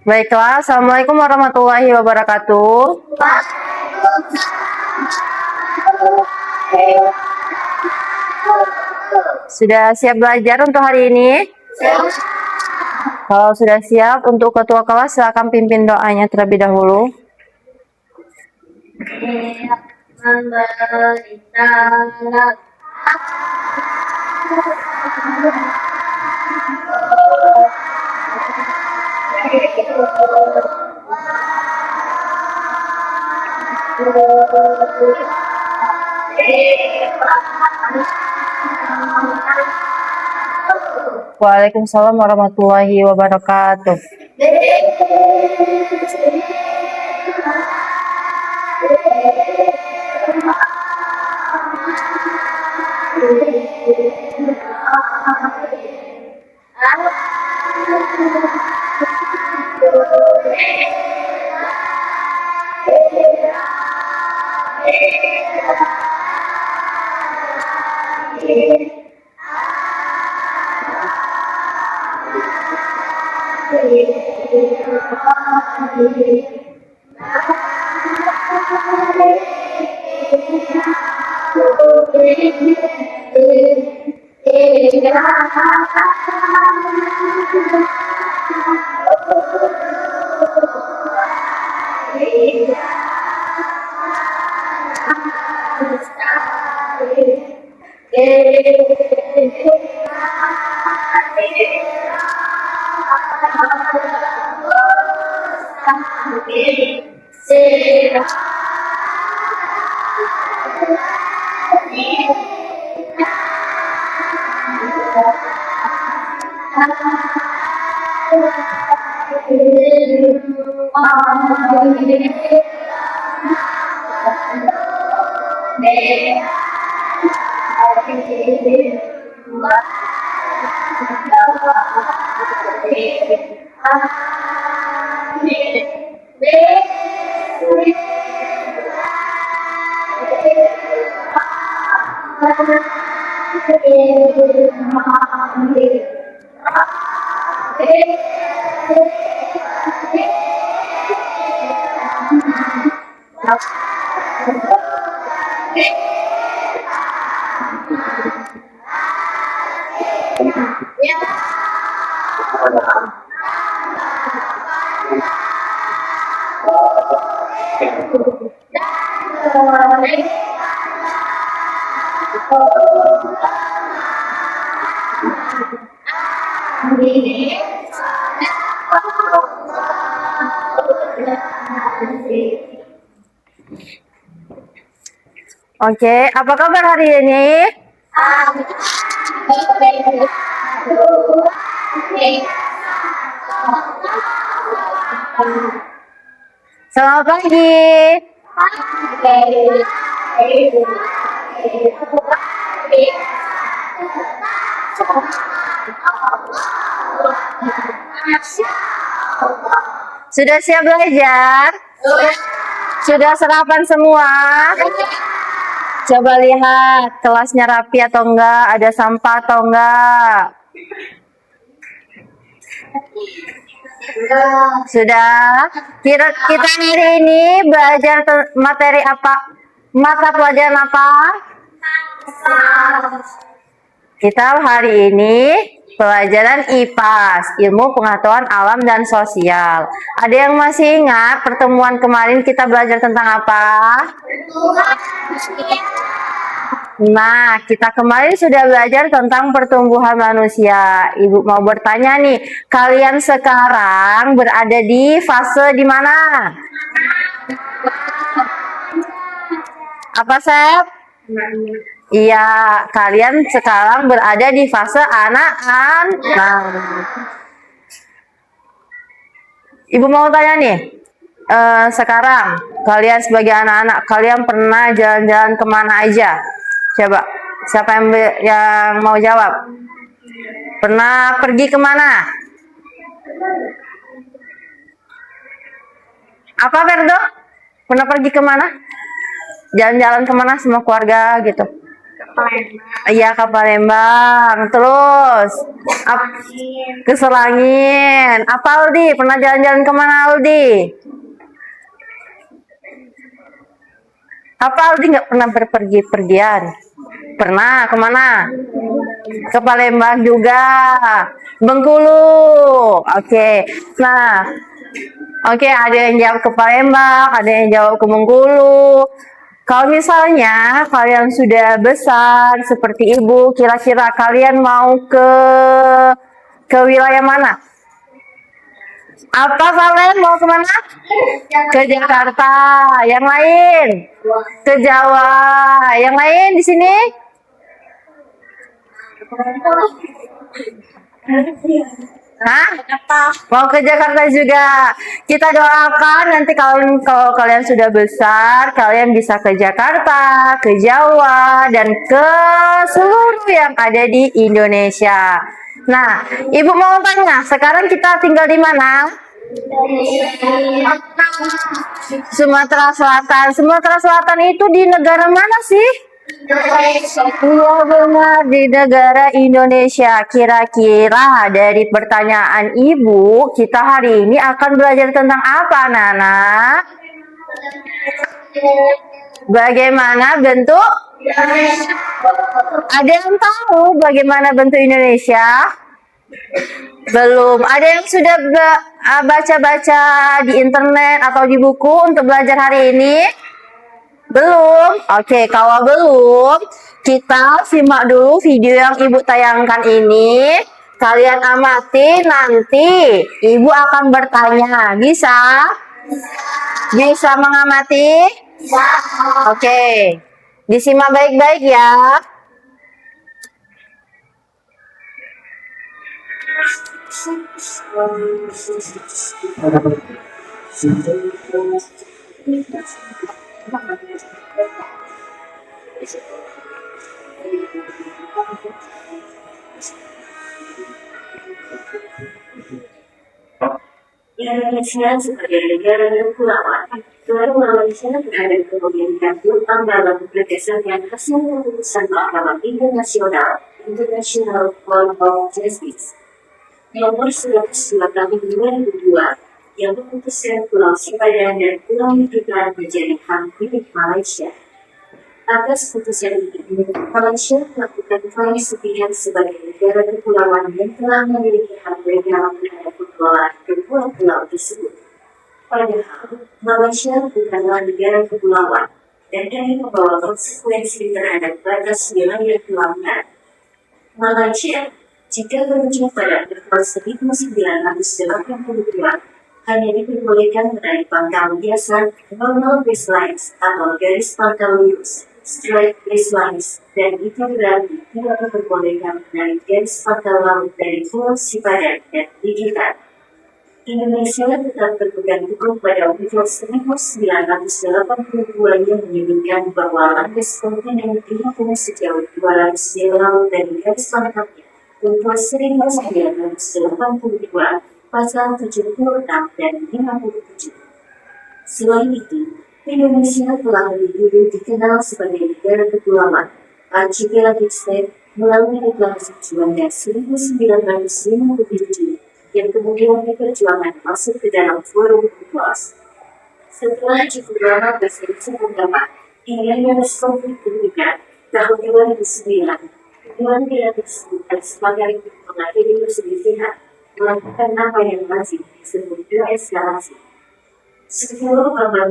Baiklah, Assalamualaikum warahmatullahi wabarakatuh. Sudah siap belajar untuk hari ini? Kalau sudah siap, untuk ketua kelas silakan pimpin doanya terlebih dahulu. Waalaikumsalam warahmatullahi wabarakatuh. Oke, apa kabar hari ini? Selamat pagi. Sudah siap belajar? Sudah sarapan semua? Coba lihat kelasnya rapi atau enggak, ada sampah atau enggak. Sudah. Kita hari ini belajar materi apa? Mata pelajaran apa? Kita hari ini pelajaran IPAS, ilmu pengetahuan alam dan sosial. Ada yang masih ingat pertemuan kemarin kita belajar tentang apa? Nah, kita kemarin sudah belajar tentang pertumbuhan manusia. Ibu mau bertanya nih, kalian sekarang berada di fase di mana? Apa, Sep? Iya, kalian sekarang berada di fase anak-anak. Ibu mau tanya nih, sekarang kalian sebagai anak-anak, kalian pernah jalan-jalan kemana aja? Coba, siapa yang mau jawab? Pernah pergi kemana? Apa, Ferdo? Pernah pergi kemana? Jalan-jalan kemana sama keluarga gitu? Iya, ke Palembang. Terus ke Selangin. Apa Aldi? Pernah jalan-jalan kemana Aldi? Apa Aldi nggak pernah berpergi-pergian? Pernah, kemana? Ke Palembang juga. Bengkulu. Oke. Nah, oke, ada yang jawab ke Palembang, ada yang jawab ke Bengkulu. Kalau misalnya kalian sudah besar seperti ibu, kira-kira kalian mau ke wilayah mana? Apa kalian mau kemana? Ke Jakarta. Yang lain? Ke Jawa. Yang lain di sini? Hah? Mau ke Jakarta juga. Kita doakan nanti kalau kalian sudah besar, kalian bisa ke Jakarta, ke Jawa, dan ke seluruh yang ada di Indonesia. Nah, Ibu mau tanya, sekarang kita tinggal di mana? Sumatera Selatan. Sumatera Selatan itu di negara mana sih? Iya benar, di negara Indonesia. Kira-kira dari pertanyaan Ibu, kita hari ini akan belajar tentang apa, Nana? Bagaimana bentuk? Ada yang tahu bagaimana bentuk Indonesia? Belum. Ada yang sudah baca-baca di internet atau di buku untuk belajar hari ini? Belum? Oke, kalau belum, kita simak dulu video yang Ibu tayangkan ini. Kalian amati, nanti Ibu akan bertanya. Bisa? Bisa mengamati? Oke. Disimak baik-baik ya. Indonesia sebagai negara kepulauan, baru Malaysia terhadap kepemilikan utang dalam berdasarkan hasil keputusan Mahkamah Internasional International Court of Justice nomor 102 tahun 2002 yang memutuskan Pulau Sipadan dan Pulau Mitun menjadi hak milik Malaysia. Atas putusan ini, Malaysia melakukan vonis sepihak sebagai negara kepulauan yang telah memiliki hak legal terhadap pengelolaan kedua pulau tersebut. Padahal, Malaysia bukanlah negara kepulauan dan hanya membawa konsekuensi terhadap batas wilayah kelautan. Malaysia, jika merujuk pada Perpres 1982, hanya diperbolehkan menarik pangkal biasa, normal baselines atau garis pangkal lurus, straight baselines, dan itu berarti tidak diperbolehkan menarik garis pangkal laut dari Pulau Sipadan dan Ligitan. Indonesia tetap berpegang teguh pada Perpres 1982 yang menyebutkan bahwa landas kontinen dihukum sejauh 200 mil laut dari garis pangkalnya. Perpres 1982 Pasal 76 dan 57. Selain itu, Indonesia telah lebih dulu dikenal sebagai negara kepulauan, Archipelagic State, melalui Deklarasi Juanda 1957, yang kemudian diperjuangkan masuk ke dalam forum UNCLOS. Setelah cukup lama berselisih pendapat, hingga konflik pendidikan tahun 2009, keduanya tidak disebutkan sebagai mengakhiri perselisihan, melakukan apa yang masih disebut deeskalasi. 10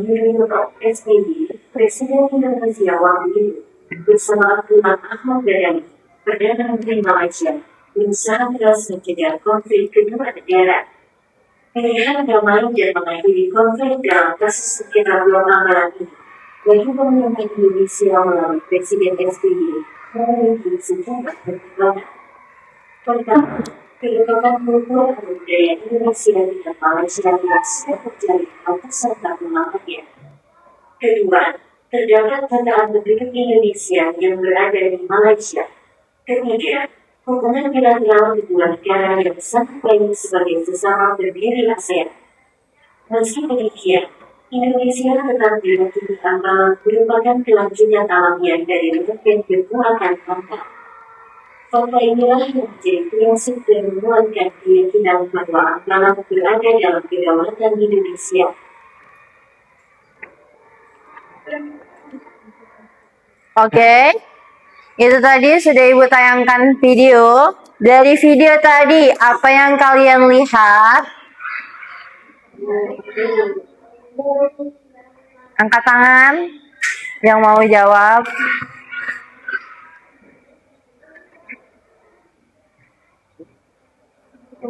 Juni SBY, Presiden Indonesia waktu itu, bersama Abdullah Ahmad Dhani, Perdana Menteri Malaysia, berusaha keras mencegah konflik kedua negara. Pilihan damai dan mengakhiri konflik dalam kasus sekitar gelombang barat ini, bagi pemerintah Indonesia melalui Presiden SBY, memiliki sejumlah pertimbangan. Pertama, kedekatan kultur dan budaya Indonesia dengan Malaysia yang sudah terjalin ratusan tahun lamanya. Kedua, terdapat jutaan penduduk Indonesia yang berada di Malaysia. Ketiga, hubungan bilateral kedua negara yang sangat baik sebagai sesama pendiri ASEAN. Meski demikian, Indonesia tetap diyakini merupakan kelanjutan alamiah dari letak kekuatan kontak. Fakta inilah yang menjadi prinsip dan menguatkan keyakinan bahwa alam berada dalam kedaulatan Indonesia. Oke, itu tadi sudah Ibu tayangkan video. Dari video tadi, apa yang kalian lihat? Angkat tangan yang mau jawab.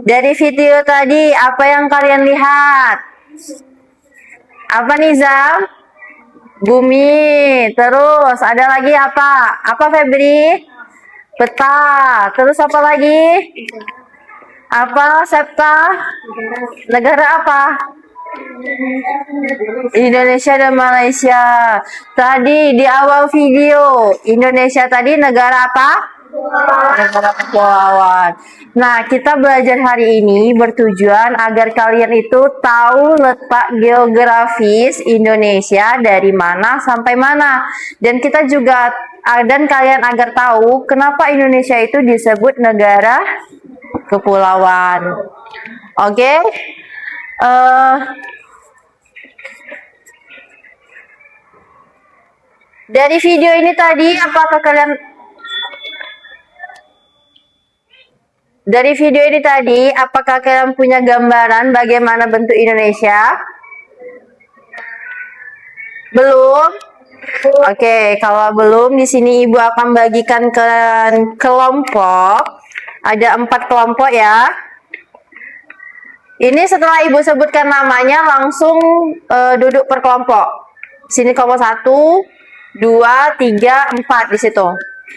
Dari video tadi, apa yang kalian lihat? Apa nih, Zam? Bumi. Terus ada lagi apa? Apa, Febri? Peta. Terus apa lagi? Apa, Septa? Negara apa? Indonesia dan Malaysia. Tadi di awal video, Indonesia tadi negara apa? Negara kepulauan. Nah, kita belajar hari ini bertujuan agar kalian itu tahu letak geografis Indonesia dari mana sampai mana. Dan kita juga dan kalian agar tahu kenapa Indonesia itu disebut negara kepulauan. Oke? Dari video ini tadi, apakah kalian punya gambaran bagaimana bentuk Indonesia? Belum? Oke, kalau belum, di sini Ibu akan bagikan ke kelompok. Ada 4 kelompok ya. Ini setelah Ibu sebutkan namanya, langsung duduk per kelompok. Sini kelompok 1, 2, 3, 4 di situ.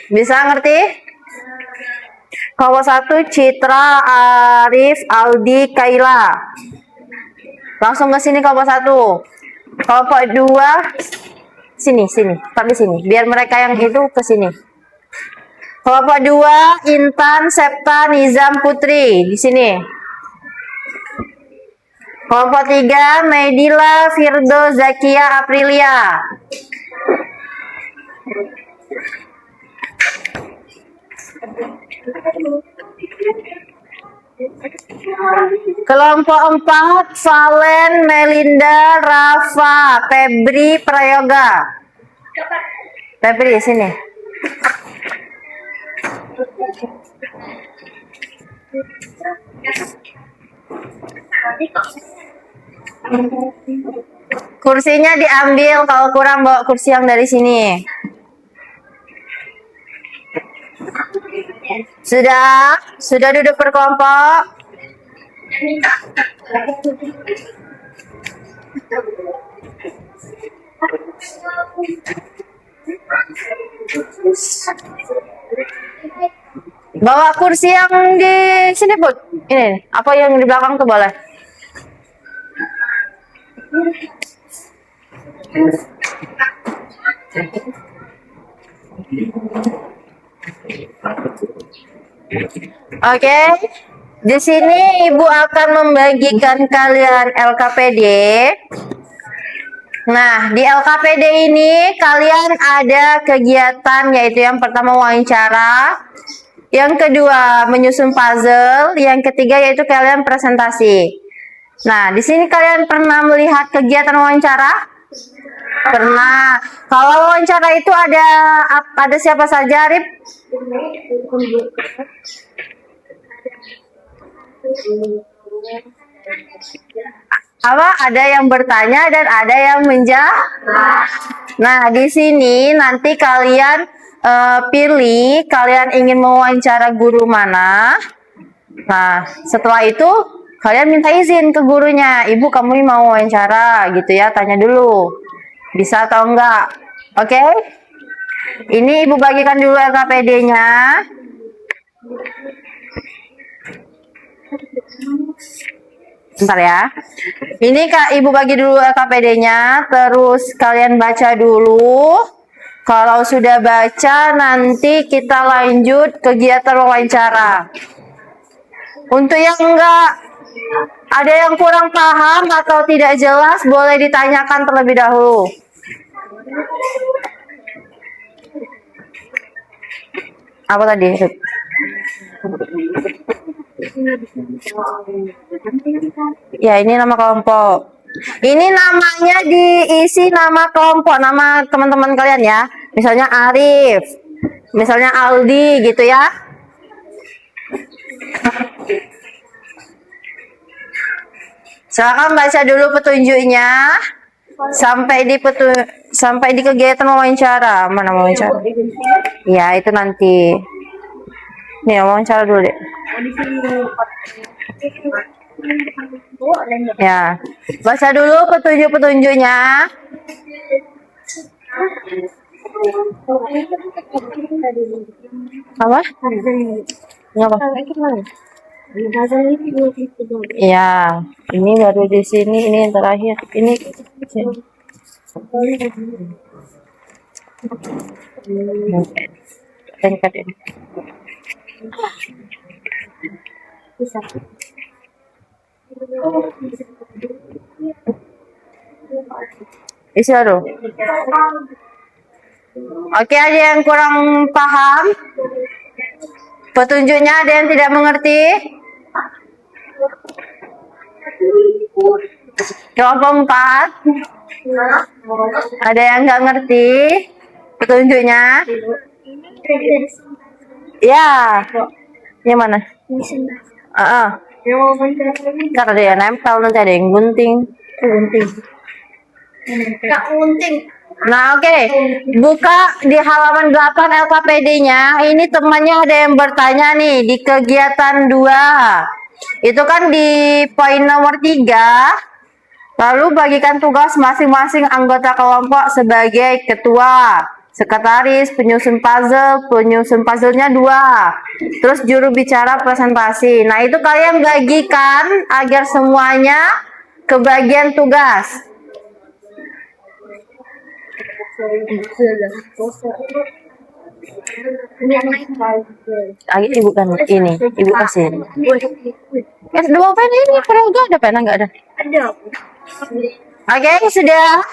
Bisa ngerti? Kelompok 1, Citra, Arif, Aldi, Kaila. Langsung ke sini kelompok 1. Kelompok 2, sini, tapi sini. Biar mereka yang itu ke sini. Kelompok 2, Intan, Septa, Nizam, Putri. Di sini. Kelompok 3, Medila, Firdo, Zakia, Aprilia. Kelompok 4, Valen, Melinda, Rafa, Febri, Prayoga. Febri, sini. Kursinya diambil, kalau kurang bawa kursi yang dari sini. Sudah duduk berkelompok. Bawa kursi yang di sini, Put. Ini, apa yang di belakang tuh boleh. Oke, di sini Ibu akan membagikan kalian LKPD. Nah, di LKPD ini kalian ada kegiatan, yaitu yang pertama wawancara, yang kedua menyusun puzzle, yang ketiga yaitu kalian presentasi. Nah, di sini kalian pernah melihat kegiatan wawancara? Pernah. Kalau wawancara itu ada siapa saja, Rip? Apa? Ada yang bertanya dan ada yang menjawab. Nah, di sini nanti kalian pilih kalian ingin mewawancara guru mana. Nah, setelah itu kalian minta izin ke gurunya. Ibu, kamu ini mau wawancara gitu ya, tanya dulu. Bisa atau enggak? Oke? Ini Ibu bagikan dulu LKPD-nya. Bentar ya. Ini Kak, Ibu bagi dulu LKPD-nya, terus kalian baca dulu. Kalau sudah baca, nanti kita lanjut kegiatan wawancara. Untuk yang enggak Ada yang kurang paham atau tidak jelas, boleh ditanyakan terlebih dahulu. Apa tadi? Ya, ini nama kelompok. Ini namanya diisi nama kelompok, nama teman-teman kalian ya. Misalnya Arif, misalnya Aldi gitu ya. Silakan baca dulu petunjuknya sampai di kegiatan wawancara. Mana wawancara? Ya, itu nanti. Nih, wawancara dulu deh. Ya, baca dulu petunjuk-petunjuknya. Apa? Apa? Ya, ini baru di sini, ini yang terakhir. Ini tingkat ini. Isi baru. Oke, ada yang kurang paham? Petunjuknya ada yang tidak mengerti? Kelompok 4. Ada yang nggak ngerti petunjuknya? Ya. Yang mana? Ntar ada yang nempel, nanti ada yang gunting. Nah, oke. Buka di halaman 8 LKPD-nya. Ini temannya ada yang bertanya nih di kegiatan 2. Itu kan di poin nomor 3. Lalu bagikan tugas masing-masing anggota kelompok sebagai ketua, sekretaris, penyusun puzzle-nya 2. Terus juru bicara presentasi. Nah, itu kalian bagikan agar semuanya kebagian tugas. Ibu kan ini, ibu kasih. Dua pen ini, kalau enggak ada pena enggak ada. Oke, sudah.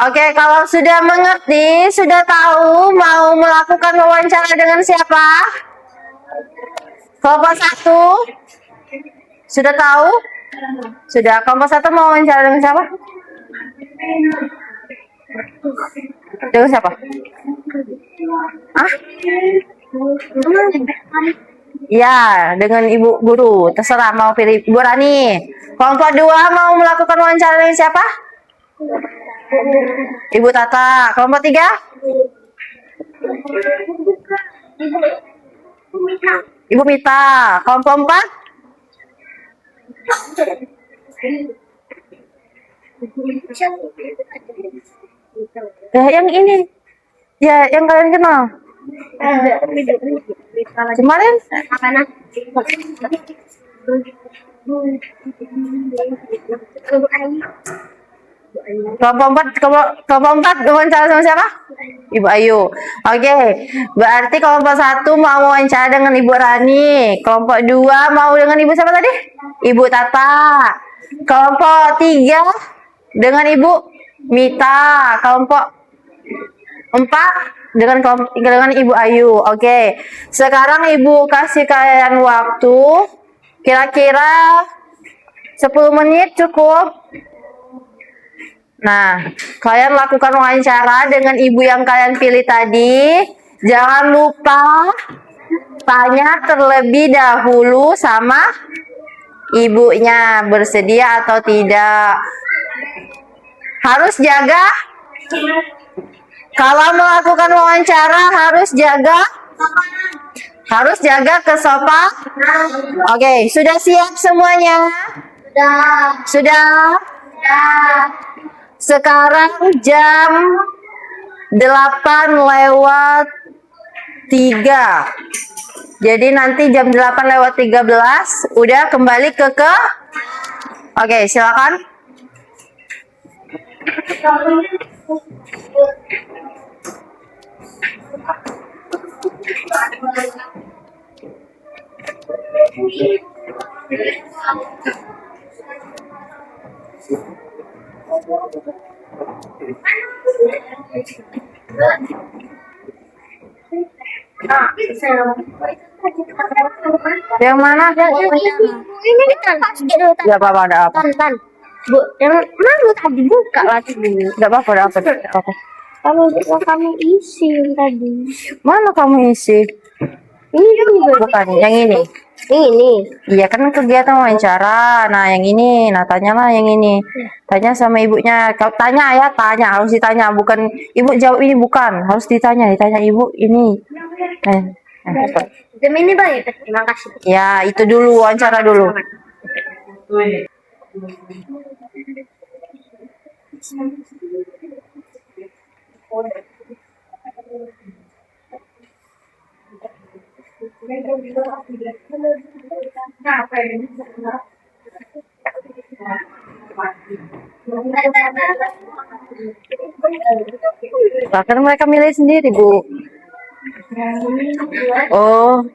Oke, kalau sudah mengerti, sudah tahu mau melakukan wawancara dengan siapa? Kelompok 1 sudah tahu? Sudah. Kelompok 1 mau wawancara dengan siapa? Dengan siapa? Ya, dengan ibu guru. Terserah mau pilih Ibu Rani. Kelompok 2 mau melakukan wawancara dengan siapa? Ibu Tata. Kelompok 3? Ibu Mita. Kelompok 4? Yang ini. Ya, yang kalian kenal. Kemarin? Kelompok 4 wawancara sama siapa? Ibu Ayu. Oke, berarti kelompok 1 mau wawancara dengan Ibu Rani. Kelompok 2 mau dengan Ibu siapa tadi? Ibu Tata. Kelompok 3 dengan Ibu Mita. Kelompok 4 dengan Ibu Ayu. Oke. Sekarang Ibu kasih kalian waktu kira-kira 10 menit cukup. Nah, kalian lakukan wawancara dengan ibu yang kalian pilih tadi. Jangan lupa tanya terlebih dahulu sama ibunya bersedia atau tidak. Harus jaga. Kalau melakukan wawancara harus jaga kesopanan. Oke, sudah siap semuanya? Sudah. Sekarang jam 8:03. Jadi nanti jam 8:13 udah kembali ke Oke, silakan. Yang mana? Ini kan pasti dulu Gak apa-apa, ada apa? Tan. Bu, yang mana tadi buka lagi dulu. Gak apa-apa, ada apa? Ada apa? Kalau kamu isi yang tadi. Mana kamu isi? Ini Bukan, yang ini. Ini. Iya kan kegiatan wawancara. Nah yang ini, nah tanyalah yang ini. Tanya sama ibunya. Kalau tanya ya tanya, harus ditanya. Bukan ibu jawab ini bukan, harus ditanya ibu ini. Nah, Jam ini bang, terima kasih. ya itu dulu wawancara dulu. Bahkan mereka milih sendiri bu. Oh.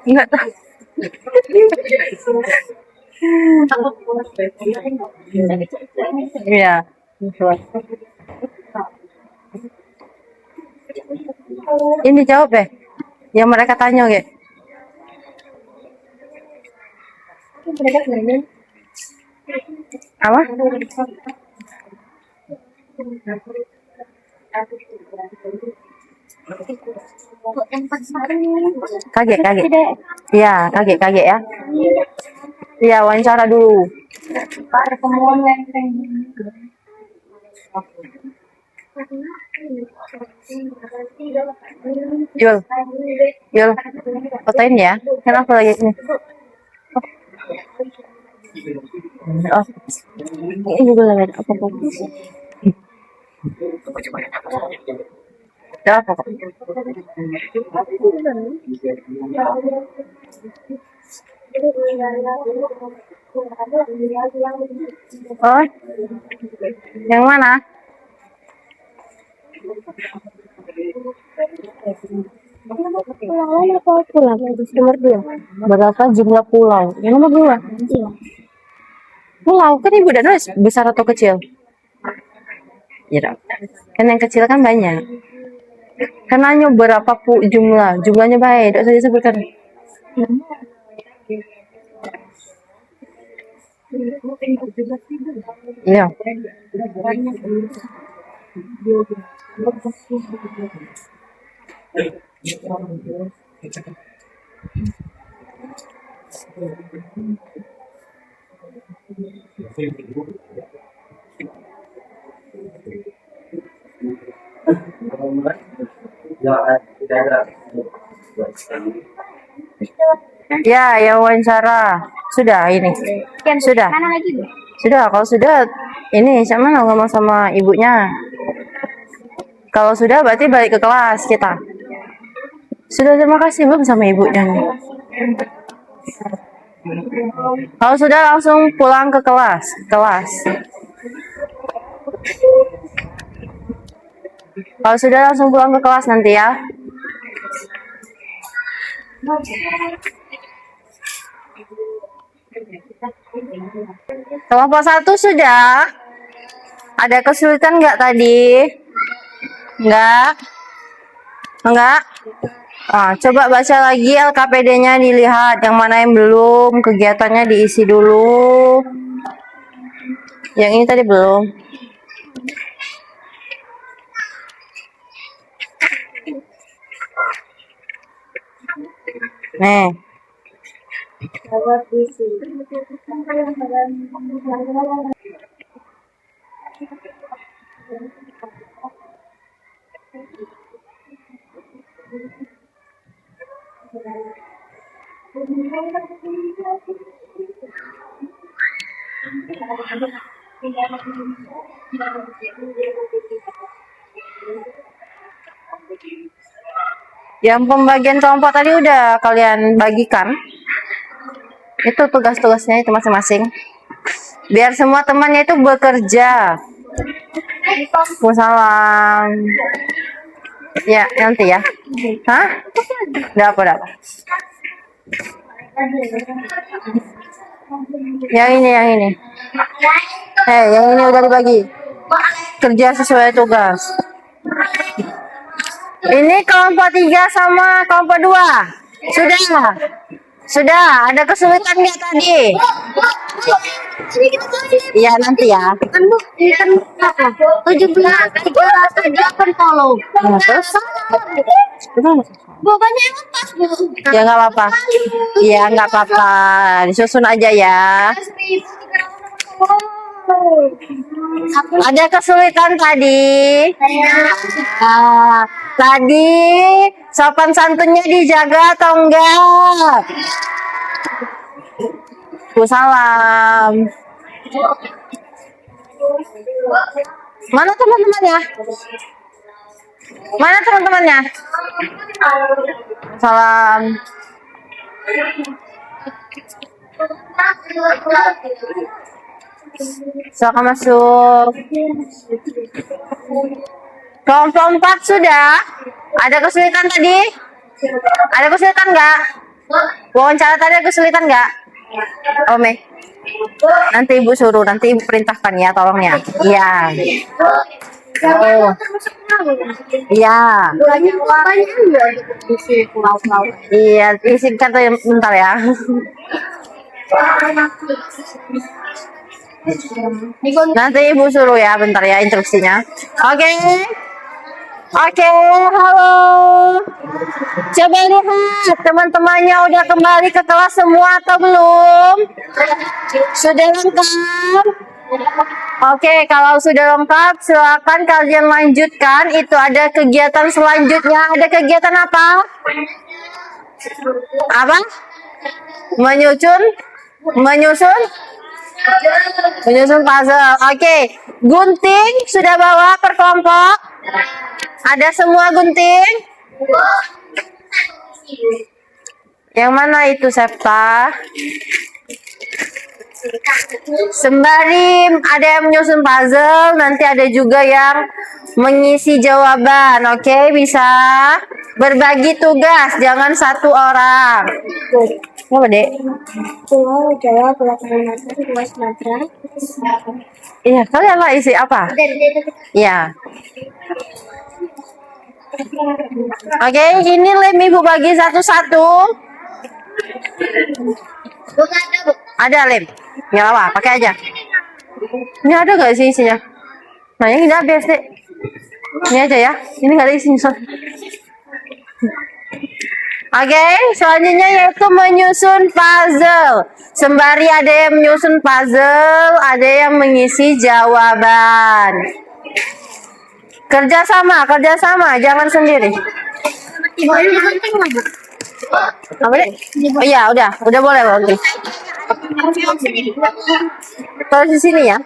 Enggak tahu. Iya. Ini jawab ya. Yang mereka tanya ya. Apa? Kaget. Iya, kaget ya. Iya, wawancara dulu. Yul, fotoin ya. Kenapa lagi ini? Oh, ini juga lagi apa kok? Ada apa kok? Oh, yang mana? Pulau apa pulau? Nomor 2. Berapa jumlah pulau? Yang nomor 2. Iya. Pulau kan ibu dan nulis besar atau kecil? Iya. Kan yang kecil kan banyak. Kan hanya berapa jumlahnya baik. Tidak usah disebutkan. Iya. Ya, yang wawancara. Sudah ini. Sudah. Mana lagi? Sudah, kalau sudah ini sama ngomong sama ibunya. Kalau sudah berarti balik ke kelas kita. Sudah, terima kasih belum sama ibunya nih. Kalau sudah langsung pulang ke kelas. Kalau sudah langsung pulang ke kelas nanti ya. Kelompok 1 sudah. Ada kesulitan nggak tadi? Enggak. Coba baca lagi LKPD-nya, dilihat yang mana yang belum, kegiatannya diisi dulu. Yang ini tadi belum. Nih. Yang pembagian kelompok tadi udah kalian bagikan. Itu tugas-tugasnya itu masing-masing. Biar semua temannya itu bekerja. Waalaikumsalam. Ya, nanti ya. Hah? Udah apa, udah apa? Yang ini, yang ini. Yang ini udah dibagi. Kerja sesuai tugas. Ini kelompok 3 sama kelompok 2. Sudah. Sudah, ada kesulitan nggak tadi? Iya, nanti ya. Kan Bu, ini kan apa? 17, 38 tolong. Nah, terus? Gimana? Bobanya emang pas, Bu. Ya nggak apa-apa. Iya, nggak apa-apa. Disusun aja ya. Ada kesulitan tadi? Ah, tadi sopan santunnya dijaga atau enggak? Salam. Mana teman-temannya? Mana teman-temannya? Salam. Silakan masuk. Kelompok 4 sudah? Ada kesulitan tadi? Ada kesulitan nggak? Wawancara tadi ada kesulitan nggak? Ome. Nanti ibu suruh, nanti ibu perintahkan ya, tolong ya. Iya. Oh. Iya. Iya, isi kata bentar ya. Nanti ibu suruh ya, bentar ya instruksinya. Oke. Oke, halo. Coba lihat teman-temannya udah kembali ke kelas semua atau belum? Sudah lengkap? Oke, kalau sudah lengkap, silakan kalian lanjutkan. Itu ada kegiatan selanjutnya. Ada kegiatan apa? Apa? Menyusun? Menyusun? Menyusun puzzle. Oke, gunting sudah bawa per kelompok? Ada semua gunting? Yang mana itu, Septa? Sembari ada yang menyusun puzzle, nanti ada juga yang mengisi jawaban. Oke, bisa berbagi tugas, jangan satu orang. Apa, Dek? Pulau Jawa, Pulau Kalimantan, Pulau Sumatera. Iya, kalian lah isi apa? Iya. Oke, ini lem ibu bagi satu-satu. Ada lem. Nggak apa, pakai aja. Ini ada nggak sih isinya? Nah, yang ini habis deh. Ini aja ya. Ini nggak ada isinya. Oke, selanjutnya yaitu menyusun puzzle. Sembari ada yang menyusun puzzle, ada yang mengisi jawaban. Kerjasama, jangan sendiri. Apa deh? Oh iya, udah boleh, oke. Terus di sini ya?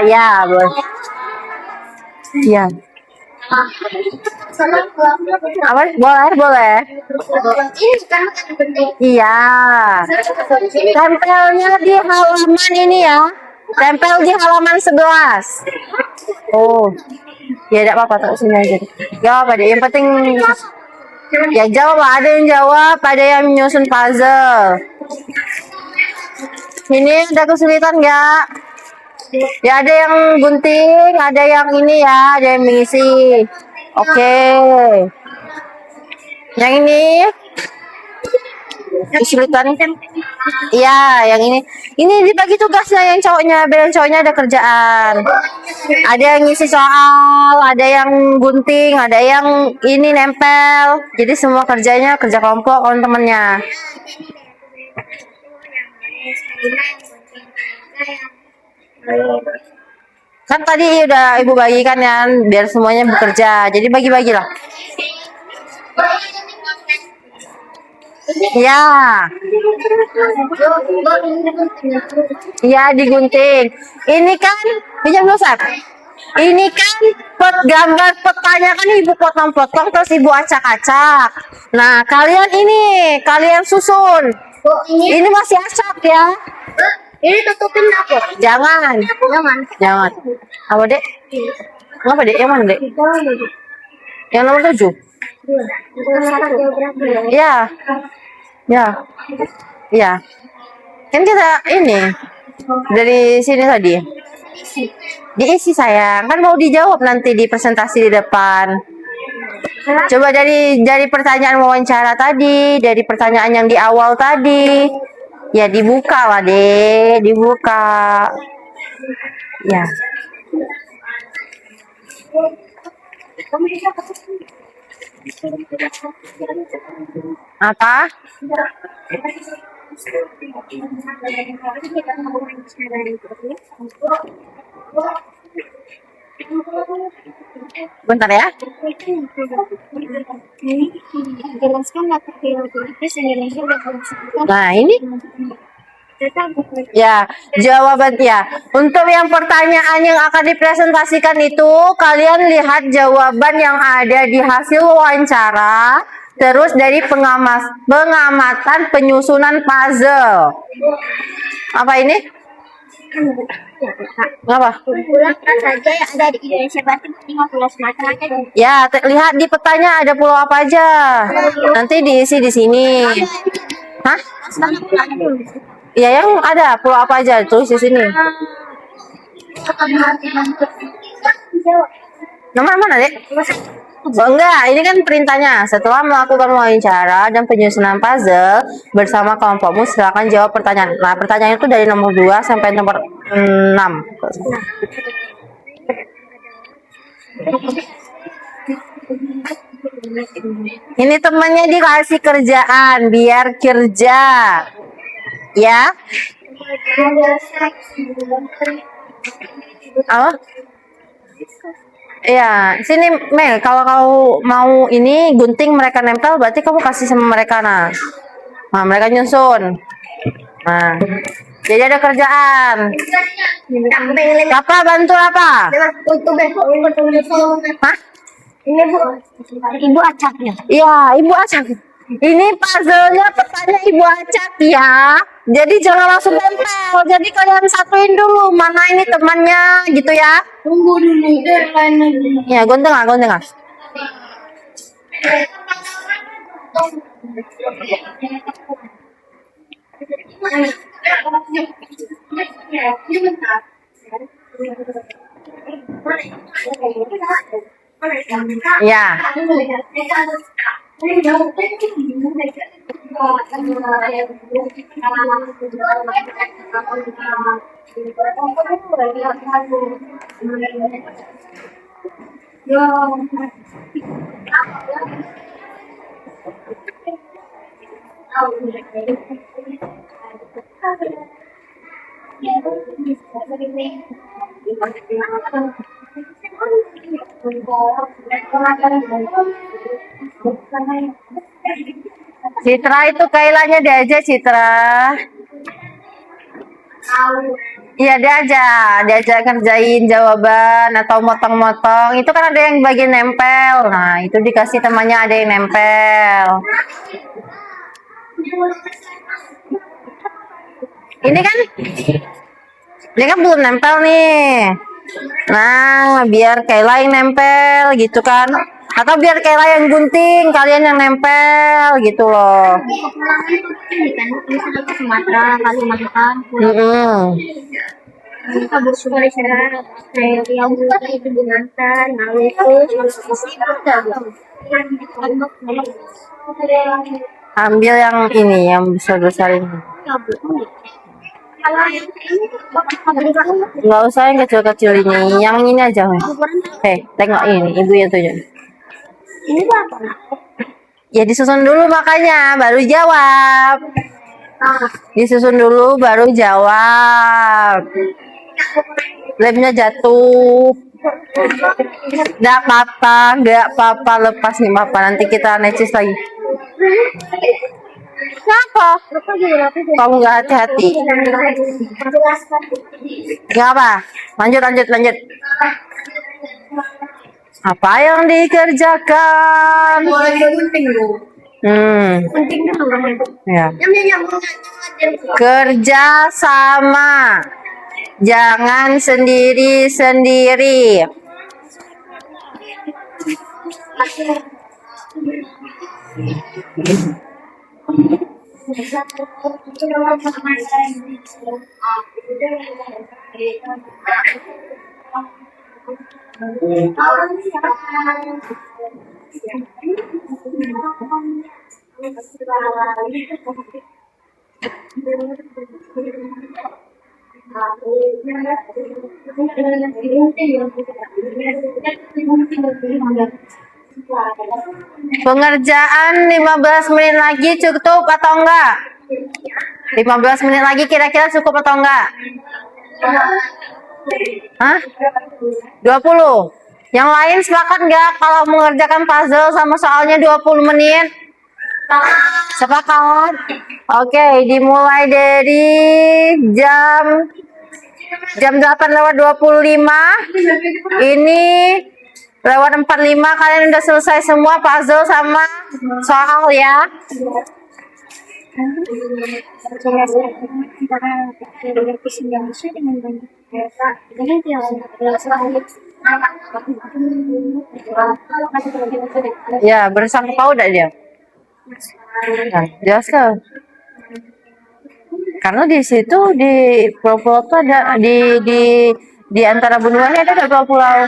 Ya, boleh. Ya. Apa? Boleh. Iya. Tempelnya di halaman ini ya. Tempel di halaman 11. Oh. Ya enggak apa-apa, taruh sini aja. Gak apa deh, yang penting ya jawab, ada yang jawab, ada yang menyusun puzzle. Ini ada kesulitan nggak? Ya ada yang gunting, ada yang ini ya, ada yang mengisi. Oke. Yang ini kesulitan. Iya, yang ini. Ini dibagi tugasnya yang cowoknya, yang cowoknya ada kerjaan. Ada yang ngisi soal, ada yang gunting, ada yang ini nempel. Jadi semua kerjanya kerja kelompok teman-temannya. Kan tadi udah ibu bagikan ya, biar semuanya bekerja. Jadi bagi-bagilah. Ya. Ya digunting. Ini kan, pinjam dulu Sat. Ini kan gambar petanya kan ibu potong-potong terus ibu acak-acak. Nah kalian kalian susun. Ini masih acak ya. Ini tutupin dapur. Jangan. Apa dek? Apa dek? Yang mana dek? Yang nomor 7. Ya, ya, ya. Kan kita ini dari sini tadi. Diisi sayang, kan mau dijawab nanti di presentasi di depan. Coba dari pertanyaan wawancara tadi, dari pertanyaan yang di awal tadi. Ya dibuka lah deh, dibuka. Ya. Apa? Bentar ya. Jelaskan latar geografis Indonesia dan Palestina. Nah, ini ya, jawaban ya. Untuk yang pertanyaan yang akan dipresentasikan itu, kalian lihat jawaban yang ada di hasil wawancara, terus dari pengamatan penyusunan puzzle. Apa ini? Apa? Pulau saja yang ada di Indonesia berarti 15 masyarakat. Ya, lihat di petanya ada pulau apa aja. Nanti diisi di sini. Hah? Ya, yang ada pulau apa aja tulis di sini. Nomor mana, Dek? Oh, enggak, ini kan perintahnya. Setelah melakukan wawancara dan penyusunan puzzle bersama kelompokmu, silakan jawab pertanyaan. Nah, pertanyaan itu dari nomor 2 sampai nomor 6. Ini temannya dikasih kerjaan biar kerja. Ya. Apa? Iya, sini Mel, kalau kau mau ini gunting mereka nempel, berarti kamu kasih sama mereka nah. Nah, mereka nyusun. Nah, jadi ada kerjaan. Apa bantu apa? Hah? Ini Bu, Ibu acaknya. Iya, Ibu Acak. Ini puzzle-nya petanya Ibu Acak ya. Jadi jangan langsung nempel. Jadi kalian satuin dulu mana ini temannya gitu ya. Tunggu dulu deh, lain lagi. Ya, gunting lah, gunting lah. Ya. Citra itu Kailanya diajak Citra. Iya diajak kerjain jawaban atau motong-motong. Itu kan ada yang bagian nempel. Nah itu dikasih temannya ada yang nempel. Ini kan belum nempel nih. Nah biar Kaila yang nempel gitu kan. Atau biar Kaila yang gunting, kalian yang nempel gitu loh. Misalnya ke Sumatera, Kalimantan, Pulau kita bersyukur di sana. Yang itu Bungantan, Maluku, Ambil yang ini, yang besar-besar ini. kalau yang ini Nggak usah yang kecil-kecil ini, yang ini aja. Tengok ini, ibu yang tunjuk. ini apa? Ya disusun dulu makanya, baru jawab. Disusun dulu baru jawab. Lemnya jatuh. Nggak apa-apa, lepas nih apa. Nanti kita necis lagi. Kenapa? Kamu nggak hati-hati? Nggak apa? Lanjut. Apa yang dikerjakan? Ya. Kerja sama. Jangan sendiri-sendiri. Pengerjaan 15 menit lagi cukup atau enggak? 15 menit lagi kira-kira cukup atau enggak? Hah? 20. Yang lain sepakat enggak kalau mengerjakan puzzle sama soalnya 20 menit? Sepakat? Oke, dimulai dari jam 8:25. Ini lewat 45 kalian udah selesai semua puzzle sama soal ya. Ya, bersangkut paut enggak dia? Nah, jelaskan. Karena di situ di pulau-pulau tuh ada di antara benuanya ada pulau-pulau.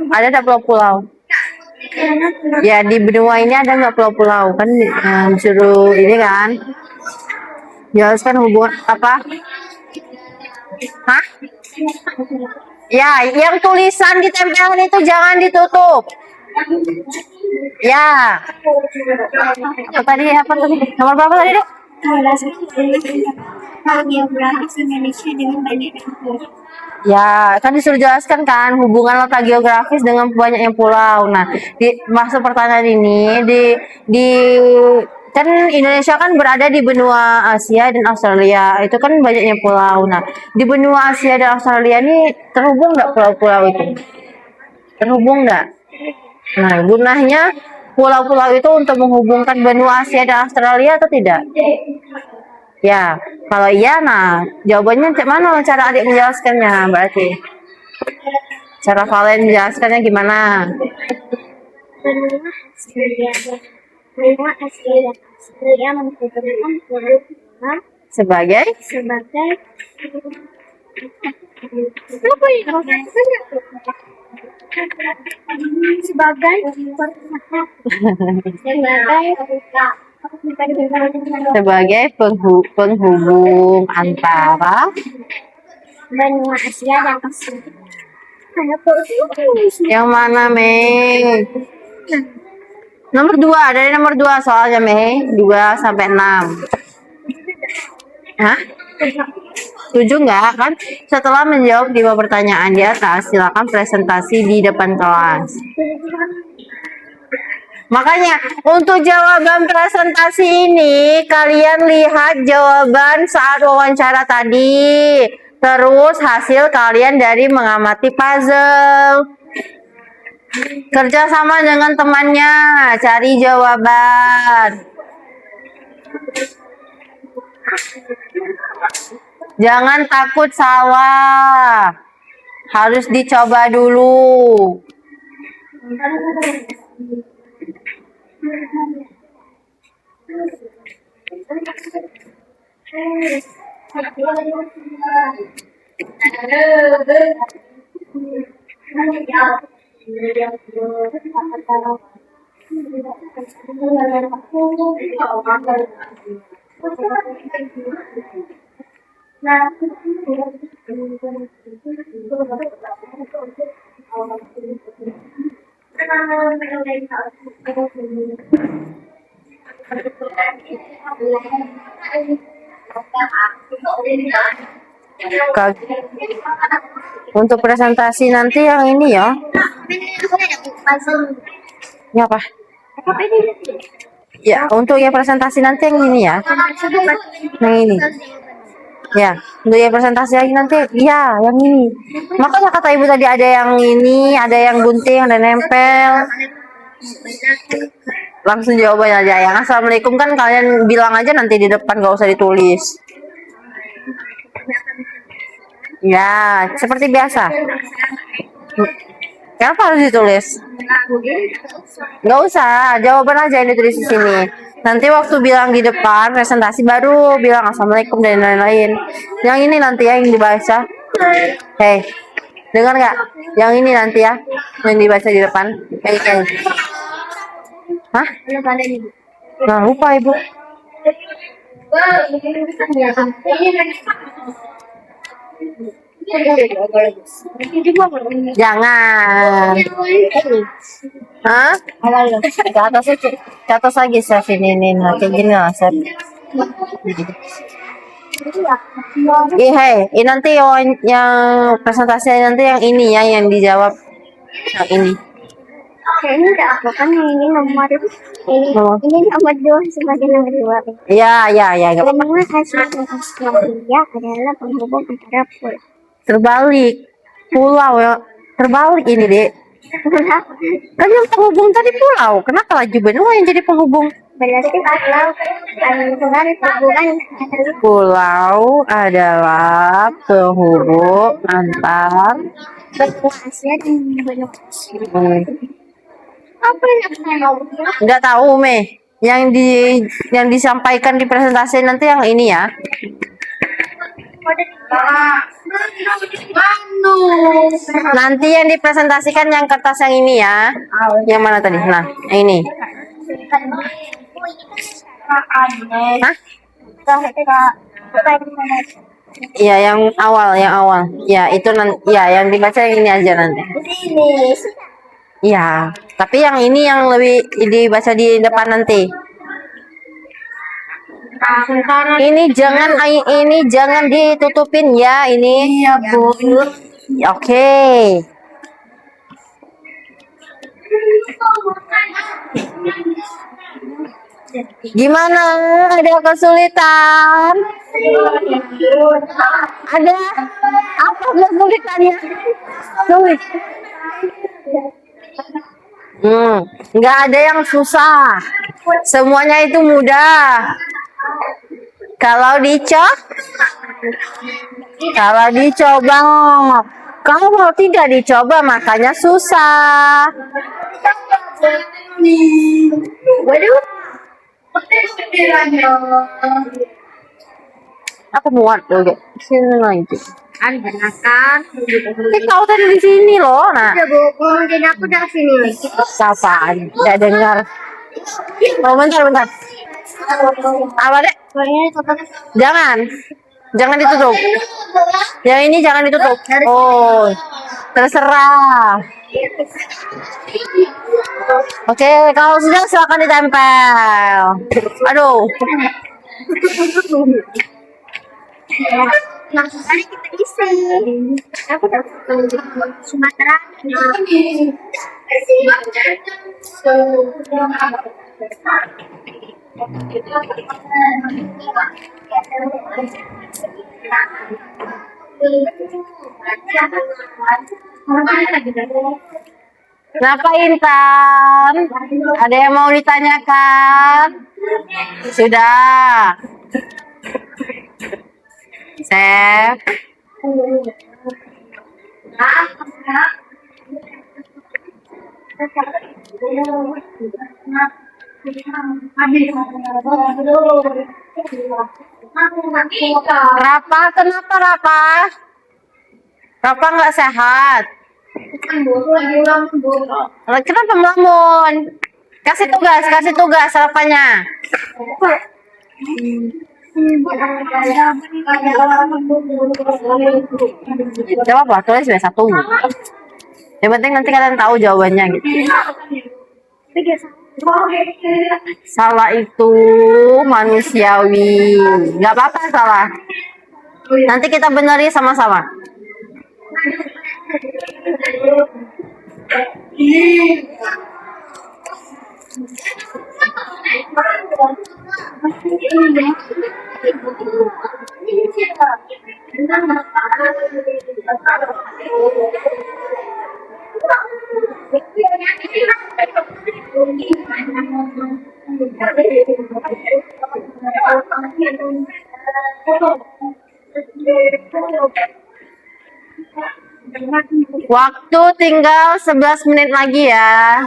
Ada pulau-pulau. Ya di benua ini ada nggak pulau-pulau kan disuruh ini kan jelaskan hubungan apa? Hah? Ya yang tulisan ditempelin itu jangan ditutup. Ya. Apa tadi? Nomor berapa tadi dek? Geografis Indonesia dengan banyaknya pulau. Ya, kan disuruh jelaskan kan hubungan letak geografis dengan banyaknya pulau. Nah, maksud pertanyaan ini di kan Indonesia kan berada di benua Asia dan Australia. Itu kan banyaknya pulau. Nah, di benua Asia dan Australia ini terhubung nggak pulau-pulau itu? Terhubung nggak? Nah, gunanya pulau-pulau itu untuk menghubungkan benua Asia dan Australia atau tidak? Ya, kalau iya, nah jawabannya mana cara adik menjelaskannya berarti? Cara Valen menjelaskannya gimana? Benua Asia dan Australia menghubungkan pulau Sebagai? Apa ya? Sebagai penghubung antara benua Asia dan Australia. yang mana, Mei? Nomor 2, dari nomor 2 soalnya, Mei. 2 sampai 6. Hah? 7 enggak kan? Setelah menjawab 5 pertanyaan di atas, silakan presentasi di depan kelas. Makanya untuk jawaban presentasi ini kalian lihat jawaban saat wawancara tadi, terus hasil kalian dari mengamati puzzle. Kerjasama dengan temannya, cari jawaban. Jangan takut salah, harus dicoba dulu. Untuk presentasi nanti yang ini ya. Ini apa? Ya, untuk yang presentasi nanti yang ini ya. Yang ini. Ya, untuk yang presentasi lagi nanti, ya, yang ini. Makanya kata ibu tadi ada yang ini, ada yang gunting, ada nempel. Langsung jawabannya aja ya. Assalamualaikum kan kalian bilang aja nanti di depan, gak usah ditulis. Ya, seperti biasa. Kenapa harus ditulis? Nggak usah, jawaban aja yang ditulis di sini. Nanti waktu bilang di depan presentasi baru bilang assalamualaikum dan lain-lain. Yang ini nanti ya yang dibaca. Hei, dengar nggak? Yang ini nanti ya yang dibaca di depan. Kayak hah? Nah, lupa ibu. Jangan. Hah? Ke atas lagi chef ini nah kayak gini lah chef. Hei, nanti yang presentasinya nanti yang ini ya yang dijawab yang ini. Ini udah aku kan ini nomor ini nomor 2 sebagai nomor 2. Iya, nggak apa-apa. Benua Australia adalah penghubung antara pulau. Terbalik. Pulau ya. Terbalik ini, Dek. Kan yang penghubung tadi pulau. Kenapa lagi benua yang jadi penghubung? Berarti pulau adalah hubungan Pulau adalah penghubung antar benua Asia dan benua Australia. Apa yang saya mau bilang? nggak tahu Mei. Yang disampaikan di presentasi nanti yang ini ya. Nanti yang dipresentasikan yang kertas yang ini ya. Yang mana tadi? Nah, yang ini. Hah? Iya, yang awal. Ya, itu nanti ya yang dibaca yang ini aja nanti. Iya, tapi yang ini yang lebih dibaca di depan nanti. Ini jangan ditutupin ya ini. Iya, Bu. Oke. Gimana? Ada kesulitan? Ada? Apa kesulitannya? Sulit. Nggak ada yang susah. Semuanya itu mudah. Kalau dicoba. Kalau tidak dicoba makanya susah. Waduh. Aku muat oke. Sini lagi. Kan Kau tadi di sini loh, nah. udah Bu, mungkin aku udah sini lagi. Kapan? Nggak dengar. Oh, bentar. Apa dek? Jangan ditutup. Yang ini jangan ditutup. Oh, terserah. Oke, kalau sudah silakan ditempel. Aduh. Langsung kali kita isi. Aku dapat Sumatera. Kenapa Intan? Ada yang mau ditanyakan? Sudah. Chef. Rapa, kenapa Rapa? Rapa nggak sehat? Kenapa melamun? Kasih tugas Rapanya. Jawab apa? Tulis B1. Yang penting nanti kalian tahu jawabannya gitu. Salah itu manusiawi. Nggak apa-apa salah. Nanti kita benari sama-sama. Waktu tinggal 11 menit lagi ya.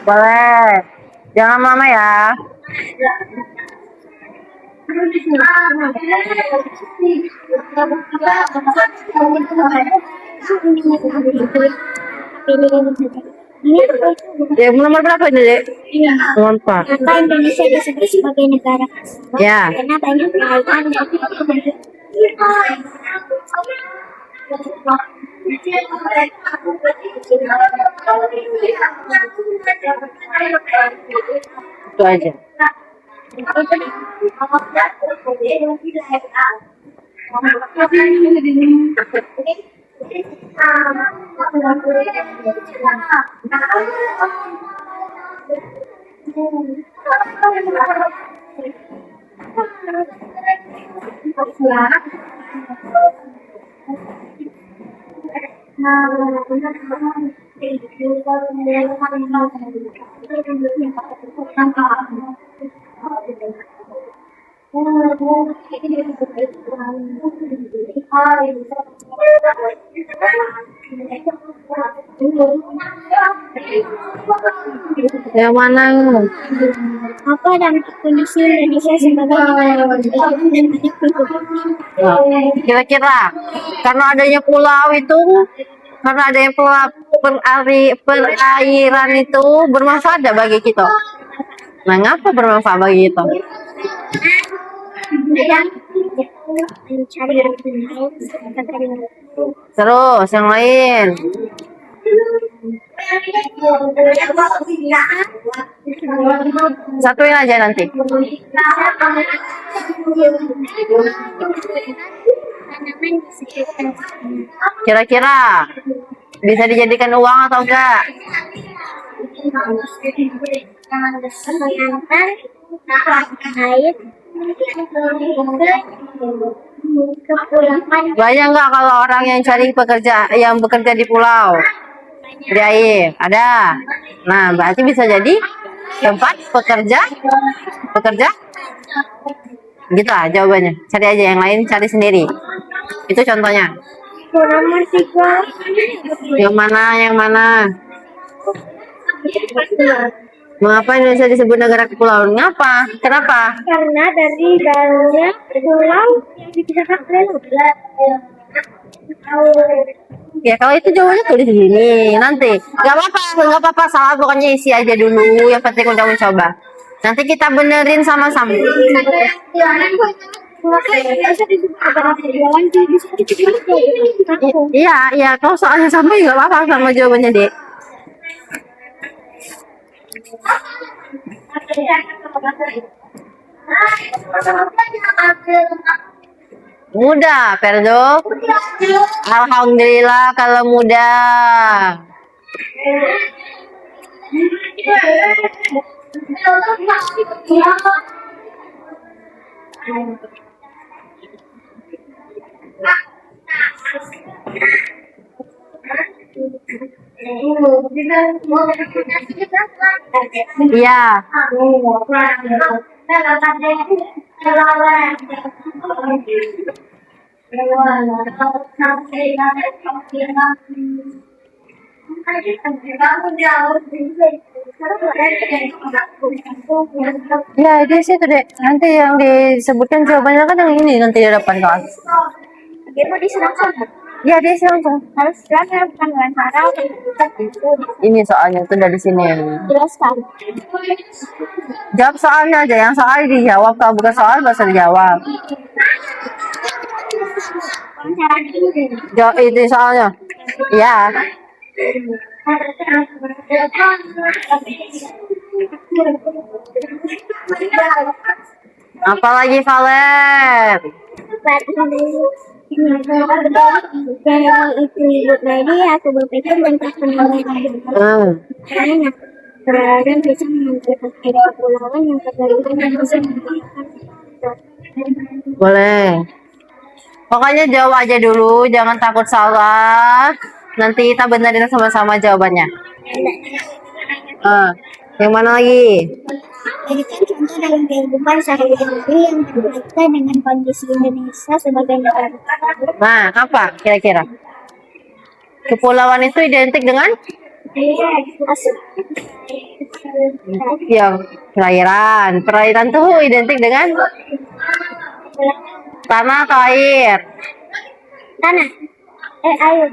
Boleh. Jangan lama ya. Ya, nomor berapa ini, Dek? Nomor 4. Kenapa Indonesia disebut sebagai negara kasta? Ya. Karena banyak kerajaan dan Itu aja. Yang mana? apa dampak kondisi Indonesia sebagai negara kasta dan banyak penduduk? Kira-kira karena adanya pulau itu, karena adanya pulau perairan itu bermanfaat tidak bagi kita? Nah, ngapa bermanfaat bagi kita? Mencari yang Terus yang lain. Satuin aja nanti. tanaman di sekitar Kira-kira bisa dijadikan uang atau enggak? menyenangkan air kepulauan Banyak nggak kalau orang yang cari yang bekerja di pulau di air? Ada. Nah, berarti bisa jadi tempat pekerja gitu lah jawabannya. Cari aja yang lain, cari sendiri. Itu contohnya. nomor 3 Yang mana? Mengapa Indonesia disebut negara kepulauan? Ngapa? Kenapa? karena dari banyak pulau yang dipisahkan oleh lautan. Ya kalau itu jawabannya tulis di sini. Nanti nggak apa-apa salah, pokoknya isi aja dulu. Yang penting udah mencoba. Nanti kita benerin sama-sama. Iya. Kalau soalnya sama nggak apa-apa sama jawabannya, Dek. Mudah, Perdo. Alhamdulillah kalau mudah. Iya. Ya, itu sih tuh, Dek. Nanti yang disebutkan jawabannya kan yang ini nanti di depan kelas. Dia mau diserang sama. Ya, dia sih langsung. Harus serang bukan dengan cara Ini soalnya tuh dari sini. jelaskan. Jawab soalnya aja, yang soal dijawab. Kalau bukan soal, bahasa dijawab. Cara ini. Jawab itu soalnya. Iya. Apalagi Valen? Itu ibu tadi aku berpikir tentang penambahan karena perairan bisa menentukan kepulauan yang tergabung dan bisa menentukan Boleh. Pokoknya jawab aja dulu, jangan takut salah. Nanti kita benerin sama-sama jawabannya. Yang mana lagi? Berikan contoh dalam kehidupan sehari-hari yang berkaitan dengan kondisi Indonesia sebagai negara. Nah, apa kira-kira? Kepulauan itu identik dengan yang perairan. Perairan tuh identik dengan tanah atau air? Tanah. Air.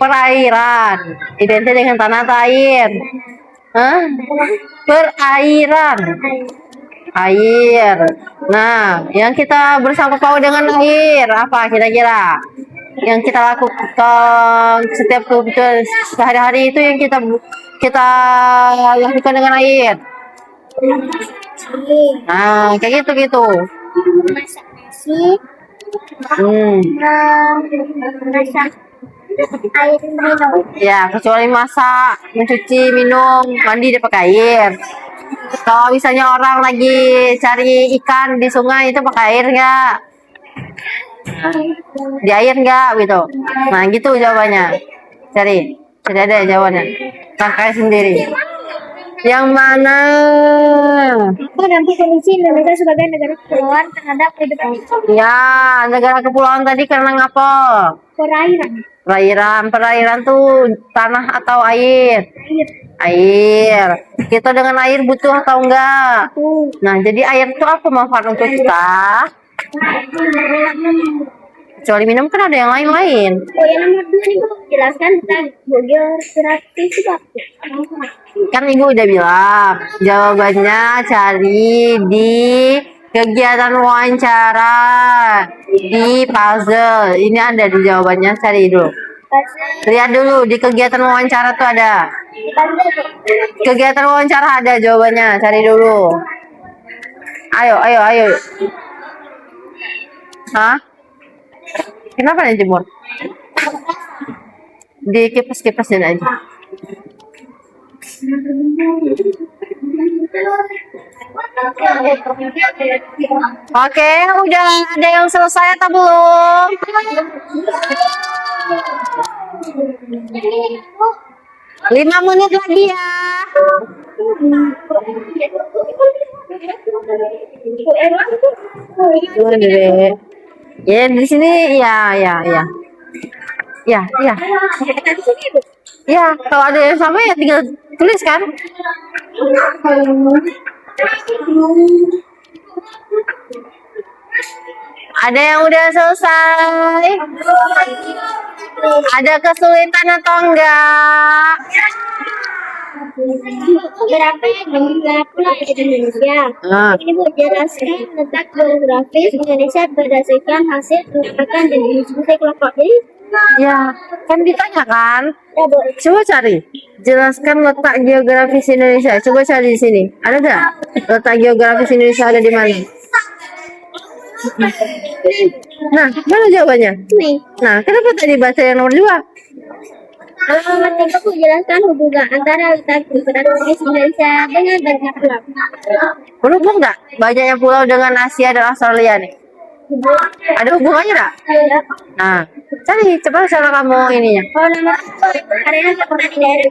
Perairan identik dengan tanah atau air? Hah? Perairan. Air. Nah, yang kita bersangkut paut dengan air apa kira-kira? Yang kita lakukan setiap kebutuhan sehari-hari itu yang kita lakukan dengan air. Nah, kayak gitu. Masak nasi. Masak air minum. Ya, kecuali masak, mencuci, minum, mandi dia pakai air. Kalau misalnya orang lagi cari ikan di sungai itu pakai air nggak? Di air nggak gitu? Nah gitu jawabannya. Cari ada jawabannya. Tangkai sendiri. Yang mana? Apa nanti kondisi Indonesia sebagai negara kepulauan terhadap kehidupan Ya, negara kepulauan tadi karena ngapa? perairan. Perairan tuh tanah atau air? Air. Kita dengan air butuh atau enggak? Nah, jadi air itu apa manfaat untuk kita? Kecuali minum kan ada yang lain-lain. Oh, yang nomor 2 nih Bu, jelaskan tentang geografi itu apa? Kan Ibu udah bilang, jawabannya cari di kegiatan wawancara, di puzzle. Ini ada di jawabannya, cari dulu. Lihat dulu di kegiatan wawancara tuh ada. Kegiatan wawancara ada jawabannya, cari dulu. Ayo. Hah? Kenapa nih jemur? Di kipas-kipasin aja. Oke, udah ada yang selesai atau belum? 5 menit lagi ya. Ya di sini ya. Ya, kalau ada yang sama ya tinggal tulis kan. Ada yang udah selesai? Ada kesulitan atau enggak? Berapa jumlah pulau di Indonesia? Ini Bu, jelaskan letak geografis Indonesia berdasarkan hasil pengamatan dan diskusi kelompok. Jadi Ya, kan ditanya kan? ya Bu, Coba cari. Jelaskan letak geografis Indonesia. Coba cari di sini. Ada nggak? Letak geografis Indonesia ada di mana? Nah, mana jawabannya? nih. Nah, kenapa tadi baca yang nomor 2? Nomor 3 Bu, jelaskan hubungan antara letak geografis Indonesia dengan banyak pulau. Berhubung nggak banyaknya pulau dengan Asia dan Australia nih? Ada hubungannya nggak? Nah, cari coba cara kamu ininya. Kalau nomor 4, karena pernah di daerah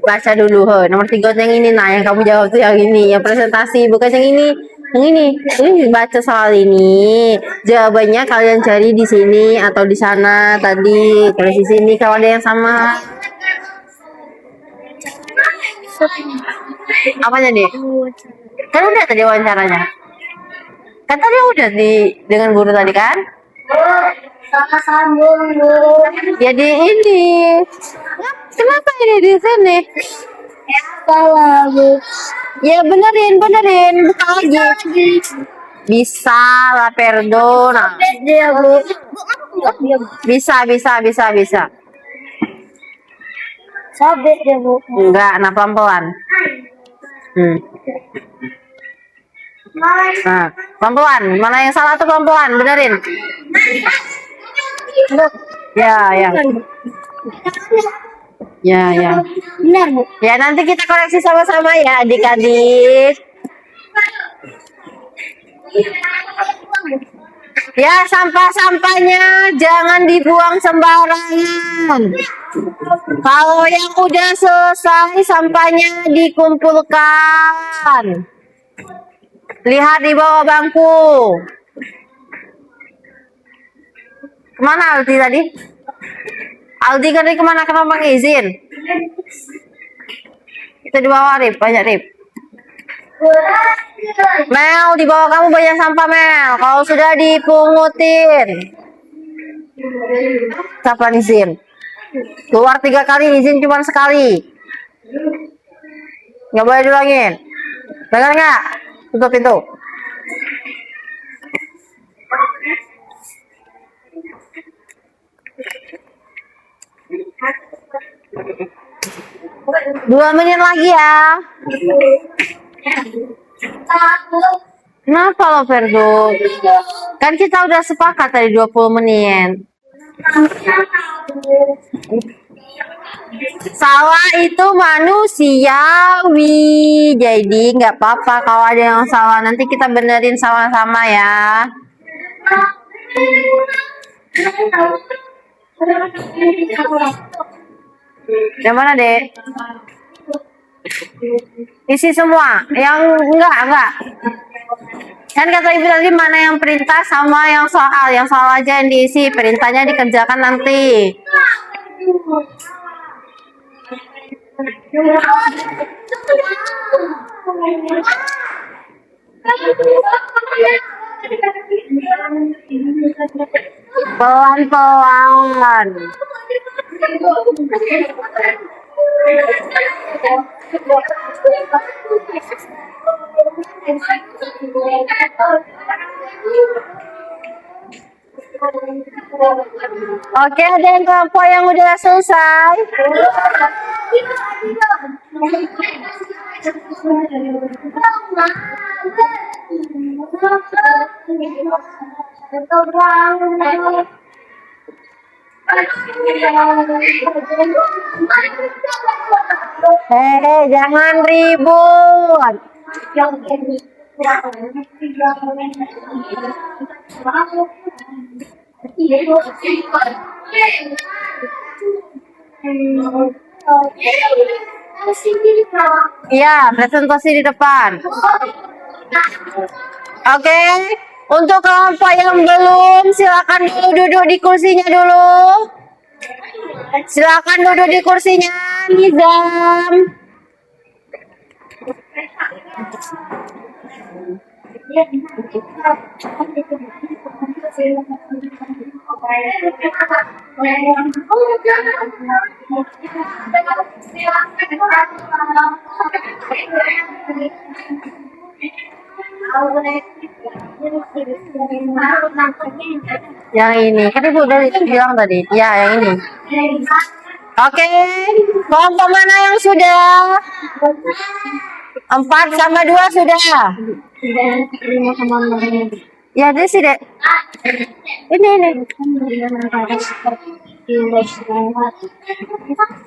Baca dulu, nomor 3 yang ini. Nah, yang kamu jawab tuh yang ini, yang presentasi, bukan yang ini. Yang ini, baca soal ini. Jawabannya kalian cari di sini atau di sana tadi. Kalau di sini kalau ada yang sama. Apanya deh? Kan udah tadi wawancaranya. Kan tadi udah dengan guru tadi kan? sama sambung Bu. Jadi ini. Kenapa ini di sini? Salah Bu. Ya benerin, buka lagi. Bisa lah Perdo. Nah, Dia Bu. bisa. Sobek dia Bu. Enggak, nah pelan-pelan. Nah, pelan-pelan. Mana yang salah tuh pelan-pelan, benerin. Ya. Benar Bu. Ya nanti kita koreksi sama-sama ya adik-adik. Ya, sampah-sampahnya jangan dibuang sembarangan. Kalau yang udah selesai, sampahnya dikumpulkan. Lihat di bawah bangku. Kemana Aldi tadi? Aldi kan tadi kemana? Kenapa ngizin? Itu di bawah, Rip. Banyak, Rip. Mel, di bawah kamu banyak sampah, Mel. Kalau sudah dipungutin. Kapan izin? Keluar 3 kali, izin cuma sekali. Nggak boleh diulangin. Dengar nggak? Tutup pintu. Dua menit lagi ya. Kenapa lo, Ferdo? Kan kita udah sepakat tadi 20 menit. Salah itu manusiawi. Jadi nggak apa-apa kalau ada yang salah. Nanti kita benerin sama-sama ya. Yang mana, Dek? Isi semua. Yang enggak. Kan kata ibu tadi mana yang perintah sama yang soal. Yang soal aja yang diisi. Perintahnya dikerjakan nanti. Pelan-pelan. Oke, ada yang kelompok yang udah selesai. Jangan ribut. Iya, presentasi di depan. Oke, untuk kelompok yang belum, silakan duduk di kursinya dulu. Silakan duduk di kursinya, Nizam. Yang ini, kan ibu udah bilang tadi. Ya, yang ini. Oke, kelompok mana yang sudah? 4 sama 2 sudah. Ya, dia sih, Dek. Ini.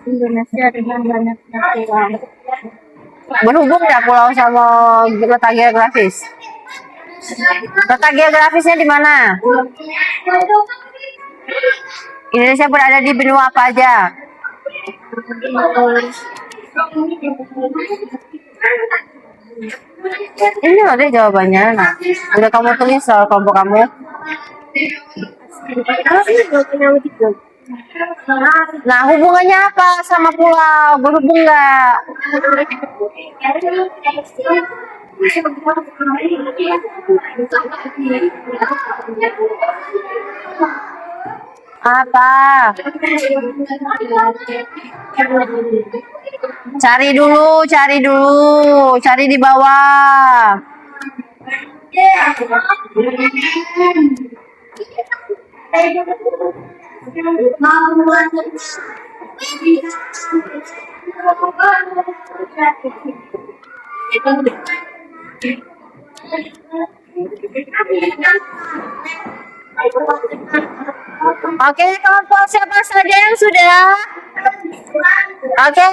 Indonesia dengan banyak natural. Berhubung nggak pulau sama letak geografis? Letak geografisnya di mana? Indonesia berada di benua apa aja? Ini loh deh jawabannya. Nah, udah kamu tulis soal kelompok kamu. Nah, hubungannya apa sama pulau? Berhubung nggak? Apa? Cari dulu. Cari di bawah. Oke, kelompok siapa saja yang sudah? Oke,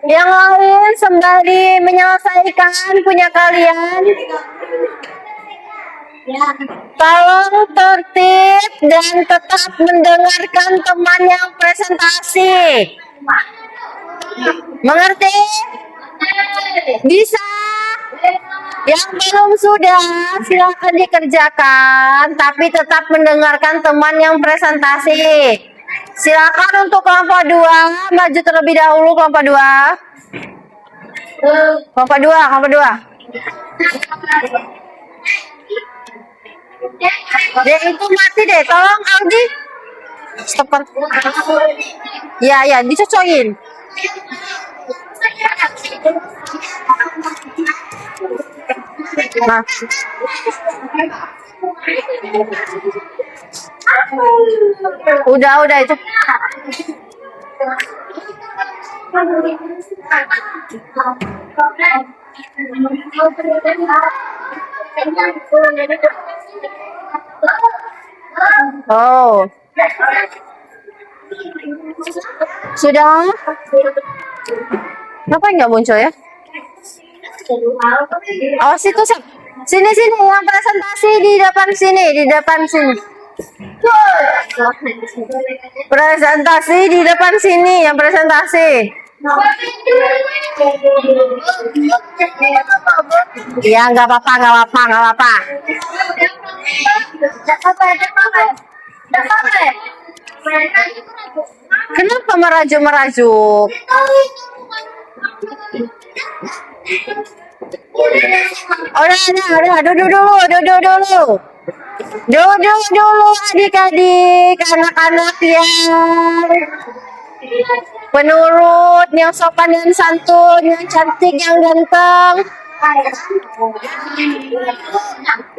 yang lain sembari menyelesaikan punya kalian. Tolong tertib dan tetap mendengarkan teman yang presentasi. Mengerti? Bisa? Yang belum sudah, silakan dikerjakan, tapi tetap mendengarkan teman yang presentasi. Silakan untuk kelompok 2, maju terlebih dahulu kelompok 2. Kelompok 2. Dek itu mati deh, tolong Aldi. Stopkan. Ya, dicocokin. Nah. Udah itu. Oh. Sudah? Kenapa nggak muncul ya? Awas itu sini yang presentasi di depan sini. Presentasi di depan sini yang presentasi. Ya nggak apa-apa. Kenapa merajuk? Udah, duduk dulu adik-adik, anak-anak yang penurut, yang sopan dan santun, yang cantik, yang ganteng.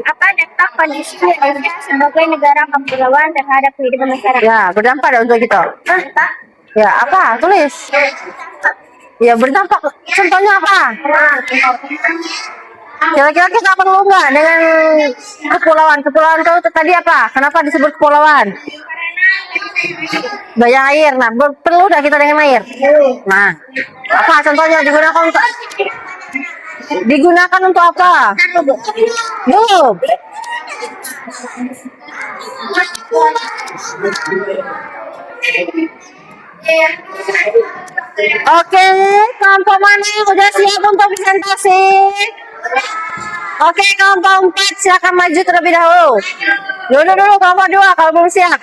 Apa dampak kondisi Indonesia sebagai negara kepulauan terhadap kehidupan masyarakat? Ya, berdampak untuk kita. Ya, apa? Tulis. Ya, berdampak. Contohnya apa? Kira-kira kita perlu nggak dengan kepulauan? Kepulauan itu tadi apa? Kenapa disebut kepulauan? Banyak air. Nah, perlu nggak kita dengan air? Nah, apa contohnya digunakan untuk apa? Belum. Oke, kelompok mana yang udah siap untuk presentasi? Oke, kelompok 4 silakan maju terlebih dahulu. Dulu kelompok 2 kalau belum siap.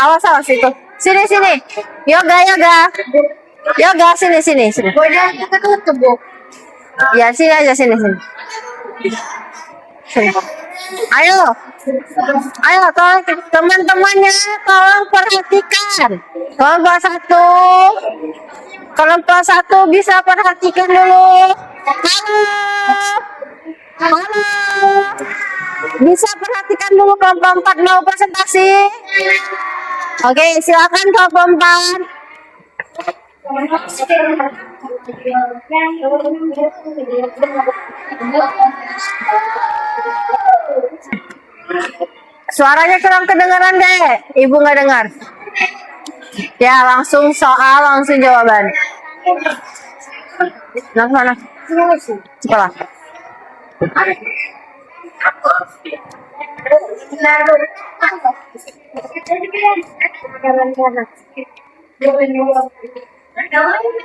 Awas itu. Sini. Yoga sini. Ya, sini aja sini. Ayo, tolong teman-temannya, tolong perhatikan. Kelompok 1 bisa perhatikan dulu. Halo. Bisa perhatikan dulu kelompok 4 mau presentasi. Oke, silakan kelompok 4. Suaranya kurang kedengaran deh. Ibu nggak dengar. Ya, langsung soal, langsung jawaban. Nah, mana? Sekolah.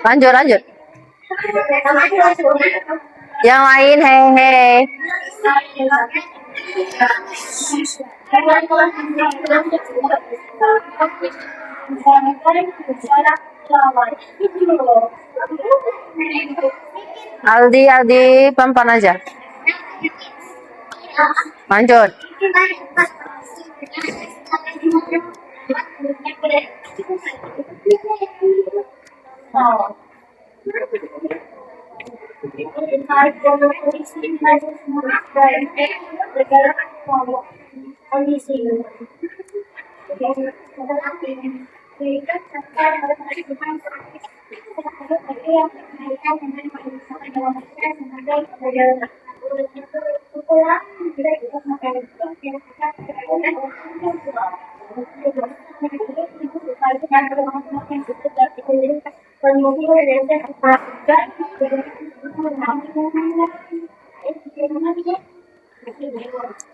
Lanjut. Yang lain, hehe. Aldi, pelan-pelan aja. Lanjut.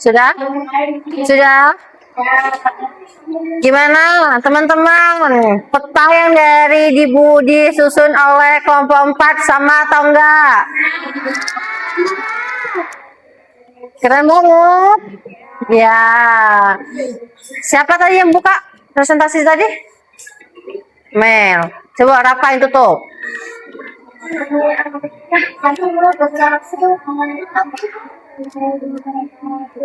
Sudah? Sudah? Gimana teman-teman? Peta yang disusun oleh kelompok 4 sama atau enggak? Keren banget. Ya. Siapa tadi yang buka presentasi tadi? Mel. Coba rapain tutup.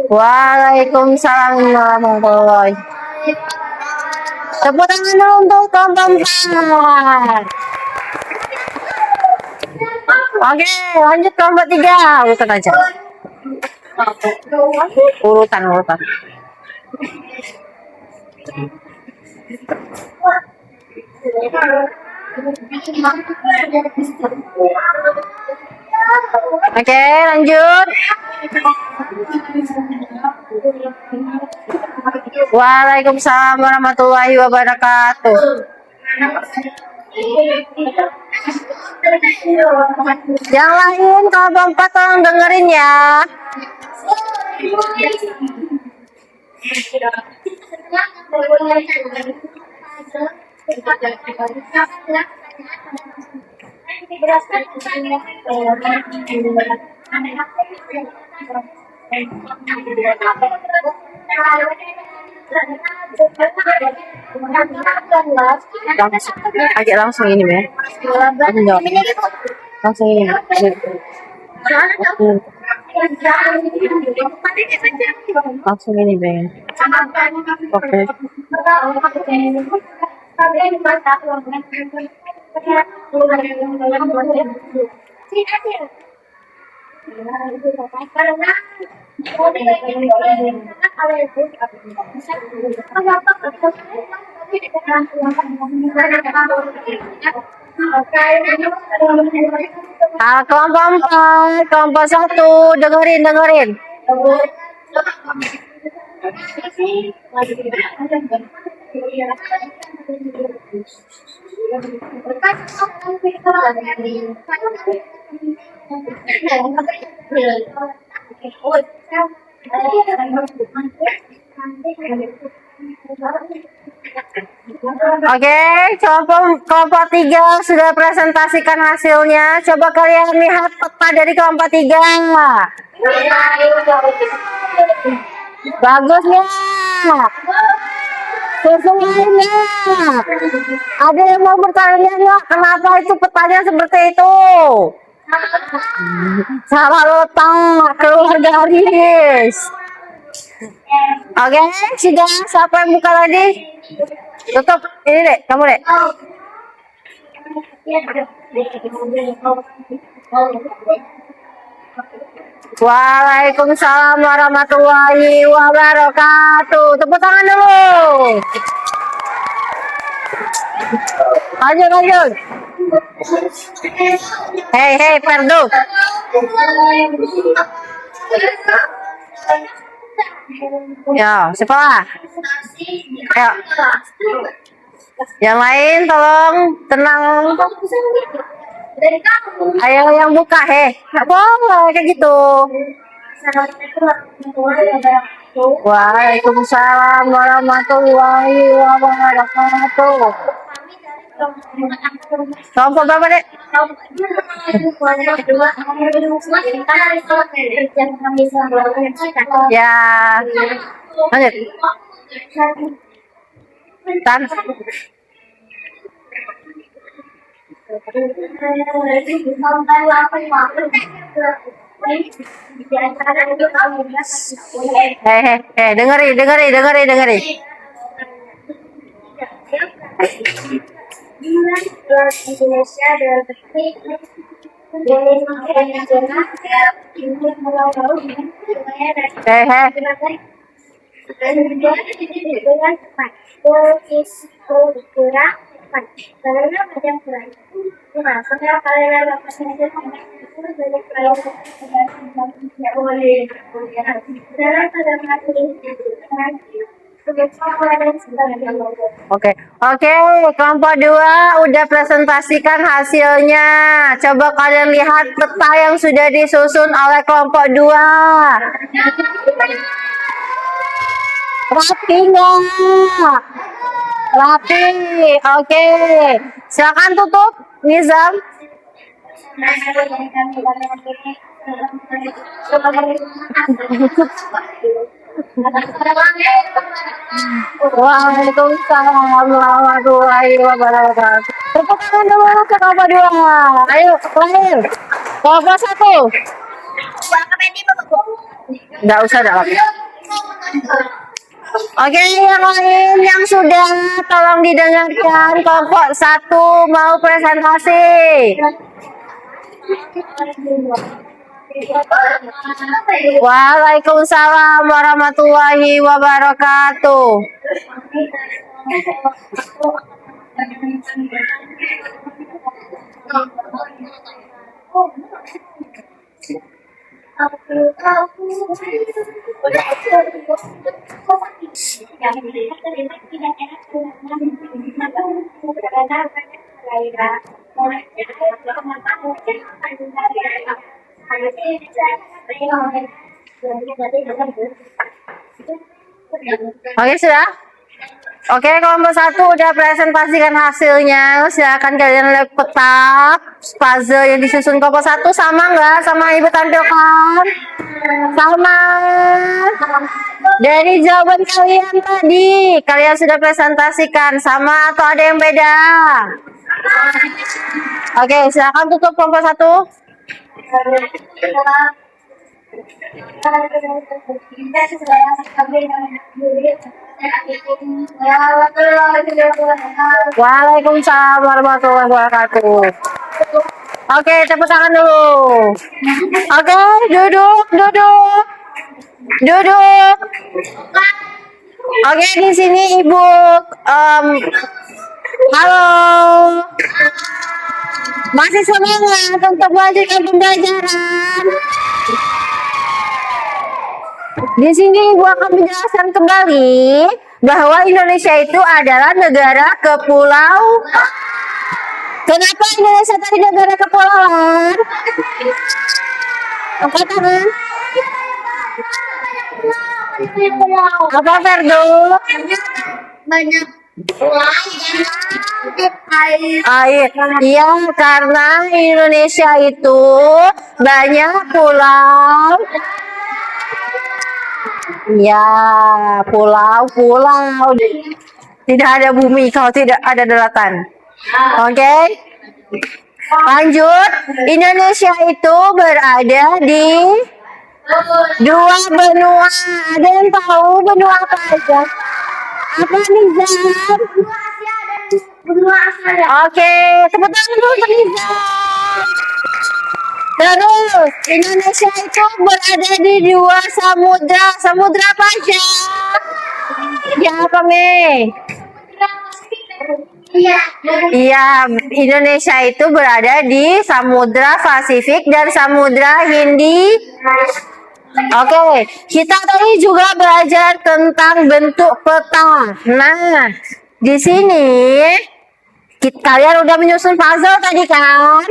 Waalaikumsalam warahmatullahi. Tepuk tangan dulu untuk kelompok 4. Oke, lanjut kelompok 3. Urutan aja. Urutan. Oke, lanjut. Waalaikumsalam warahmatullahi wabarakatuh. Yang lain kelompok 4 tolong dengerin ya. Langsung ini ya. Langsung ini. Langsung ini Ben. Oke. Kelompok 1 dengerin. Oke, kelompok 3 sudah presentasikan hasilnya. Coba kalian lihat peta dari kelompok 3. Bagus ya. Sesungguhnya ada yang mau bertanya nggak kenapa itu petanya seperti itu? Salah letak keluar garis. Oke, sudah. Siapa yang buka tadi? Tutup. Ini deh, kamu deh. Waalaikumsalam warahmatullahi wabarakatuh. Tepuk tangan dulu. Lanjut. Hei, Ferdu. Ya, siapa? Ya. Yang lain tolong tenang. Ayo yang buka, nggak boleh kayak gitu. Waalaikumsalam warahmatullahi wabarakatuh. Kelompok berapa dek? Ya, lanjut. Dengerin. Indonesia adalah teknik dengan cepat, berisiko bergerak cepat karena banyak proyek. Nah, setelah kalian melakukan itu banyak proyek tidak boleh dalam pada materi Oke, kelompok 2 udah presentasikan hasilnya. Coba kalian lihat peta yang sudah disusun oleh kelompok 2. Rapi nggak? Rapi. Oke. Silakan tutup, Nizam. Waalaikumsalam warahmatullahi wabarakatuh. Tepuk tangan dulu ke kelompok 2. Ayo, lahir. Kelompok 1. Nggak usah dalam. Oke, yang lain yang sudah tolong didengarkan. Kelompok 1 mau presentasi. Waalaikumsalam warahmatullahi wabarakatuh. Oke, sudah? Oke, kelompok 1 udah presentasikan hasilnya. Silakan kalian lihat peta puzzle yang disusun kelompok 1 sama nggak sama Ibu tampilkan? Sama. Dari jawaban kalian tadi, kalian sudah presentasikan sama atau ada yang beda? Oke, silakan tutup kelompok 1. Waalaikumsalam warahmatullahi wabarakatuh. Oke, tepuk tangan dulu. Oke, duduk. Oke, di sini Ibu. Halo. Masih semangat untuk melanjutkan pembelajaran? Di sini Ibu akan menjelaskan kembali bahwa Indonesia itu adalah negara kepulauan. Kenapa Indonesia tadi negara kepulauan? Angkat tangan. Apa, Ferdo? Banyak Air. Iya, karena Indonesia itu banyak pulau. Ya, pulau. Tidak ada bumi kalau tidak ada daratan. Oke. Lanjut. Indonesia itu berada di 2 benua. Ada yang tahu benua apa aja? Apa Nizam? Oke, tepuk tangan dulu untuk Nizam. Terus, Indonesia itu berada di 2 samudra. Samudra apa aja? Ya, apa, Mei? Iya, Indonesia itu berada di Samudra Pasifik dan Samudra Hindia. Oke, kita tadi juga belajar tentang bentuk peta. Nah, di sini kalian udah menyusun puzzle tadi kan?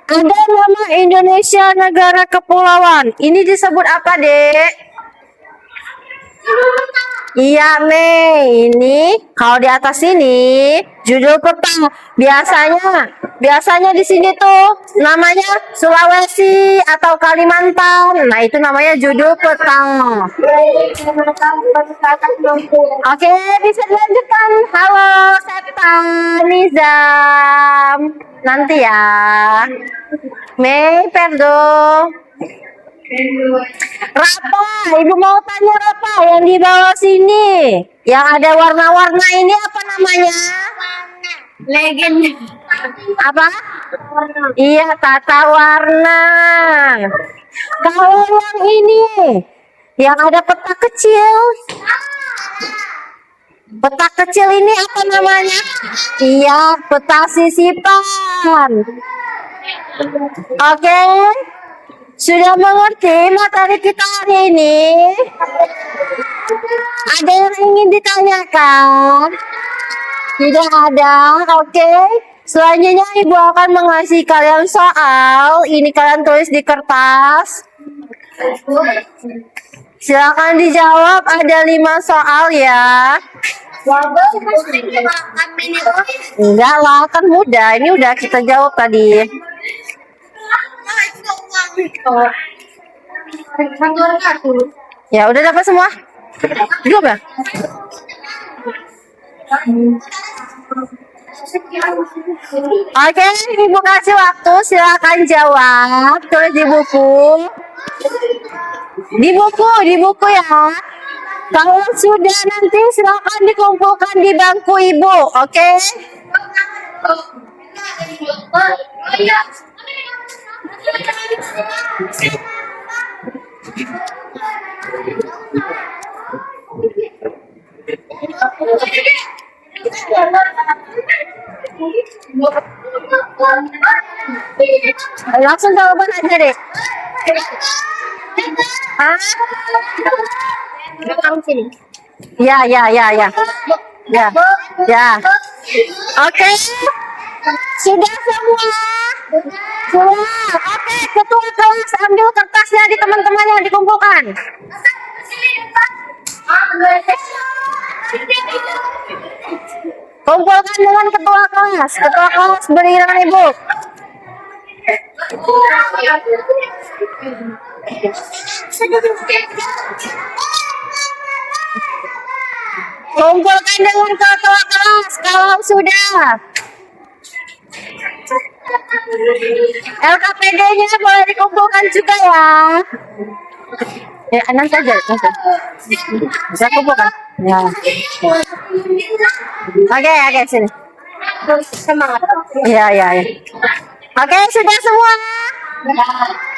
Ada nama Indonesia negara kepulauan. Ini disebut apa, Dek? Iya, Mei. Ini kalau di atas ini judul peta. Biasanya di sini tuh namanya Sulawesi atau Kalimantan. Nah, itu namanya judul peta. Oke, bisa dilanjutkan. Halo, Septa, Nizam. Nanti ya. Mei, Ferdo. Rapa, Ibu mau tanya Rapa yang di bawah sini. Yang ada warna-warna ini apa namanya? legenda. Apa? Iya, tata warna. Kalau yang ini, yang ada peta kecil. Peta kecil ini apa namanya? Iya, peta sisipan. Oke. Sudah mengerti materi kita hari ini? Ada yang ingin ditanyakan? Tidak ada, oke. Selanjutnya Ibu akan mengasih kalian soal. Ini kalian tulis di kertas. Silakan dijawab, ada 5 soal ya. Enggak lah, kan mudah. Ini udah kita jawab tadi. Ya, udah dapat semua? Belum ya? Oke, Ibu kasih waktu. Silakan jawab. Tulis di buku. Di buku ya. Kalau sudah nanti silakan dikumpulkan di bangku Ibu, oke? Langsung jawaban aja deh. Hah? Ya. Oke. Sudah semua? Sudah. Oke, ketua kelas ambil kertasnya di teman-teman yang dikumpulkan. Kumpulkan dengan ketua kelas. Ketua kelas beri dengan Ibu. Kumpulkan dengan ketua kelas kalau sudah. LKPD-nya boleh dikumpulkan juga ya. Ya, nanti aja. Bisa kumpulkan. Ya. Oke, sini. Semangat. Ya. Oke, sudah semua?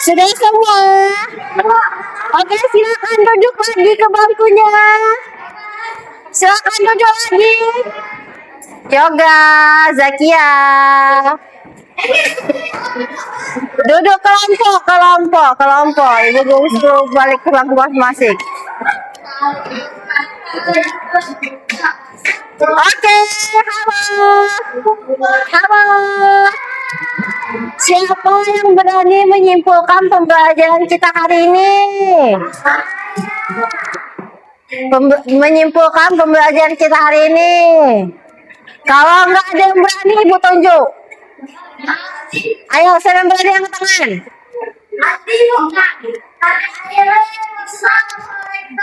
Sudah semua? Oke, silakan duduk lagi ke bangkunya. Silakan duduk lagi. Yoga, Zakia. Duduk kelompok. Ibu suruh balik ke bangku masing-masing. Oke, halo. Siapa yang berani menyimpulkan pembelajaran kita hari ini? Menyimpulkan pembelajaran kita hari ini. Kalau nggak ada yang berani, Ibu tunjuk. Ayo, siapa yang berani angkat tangan?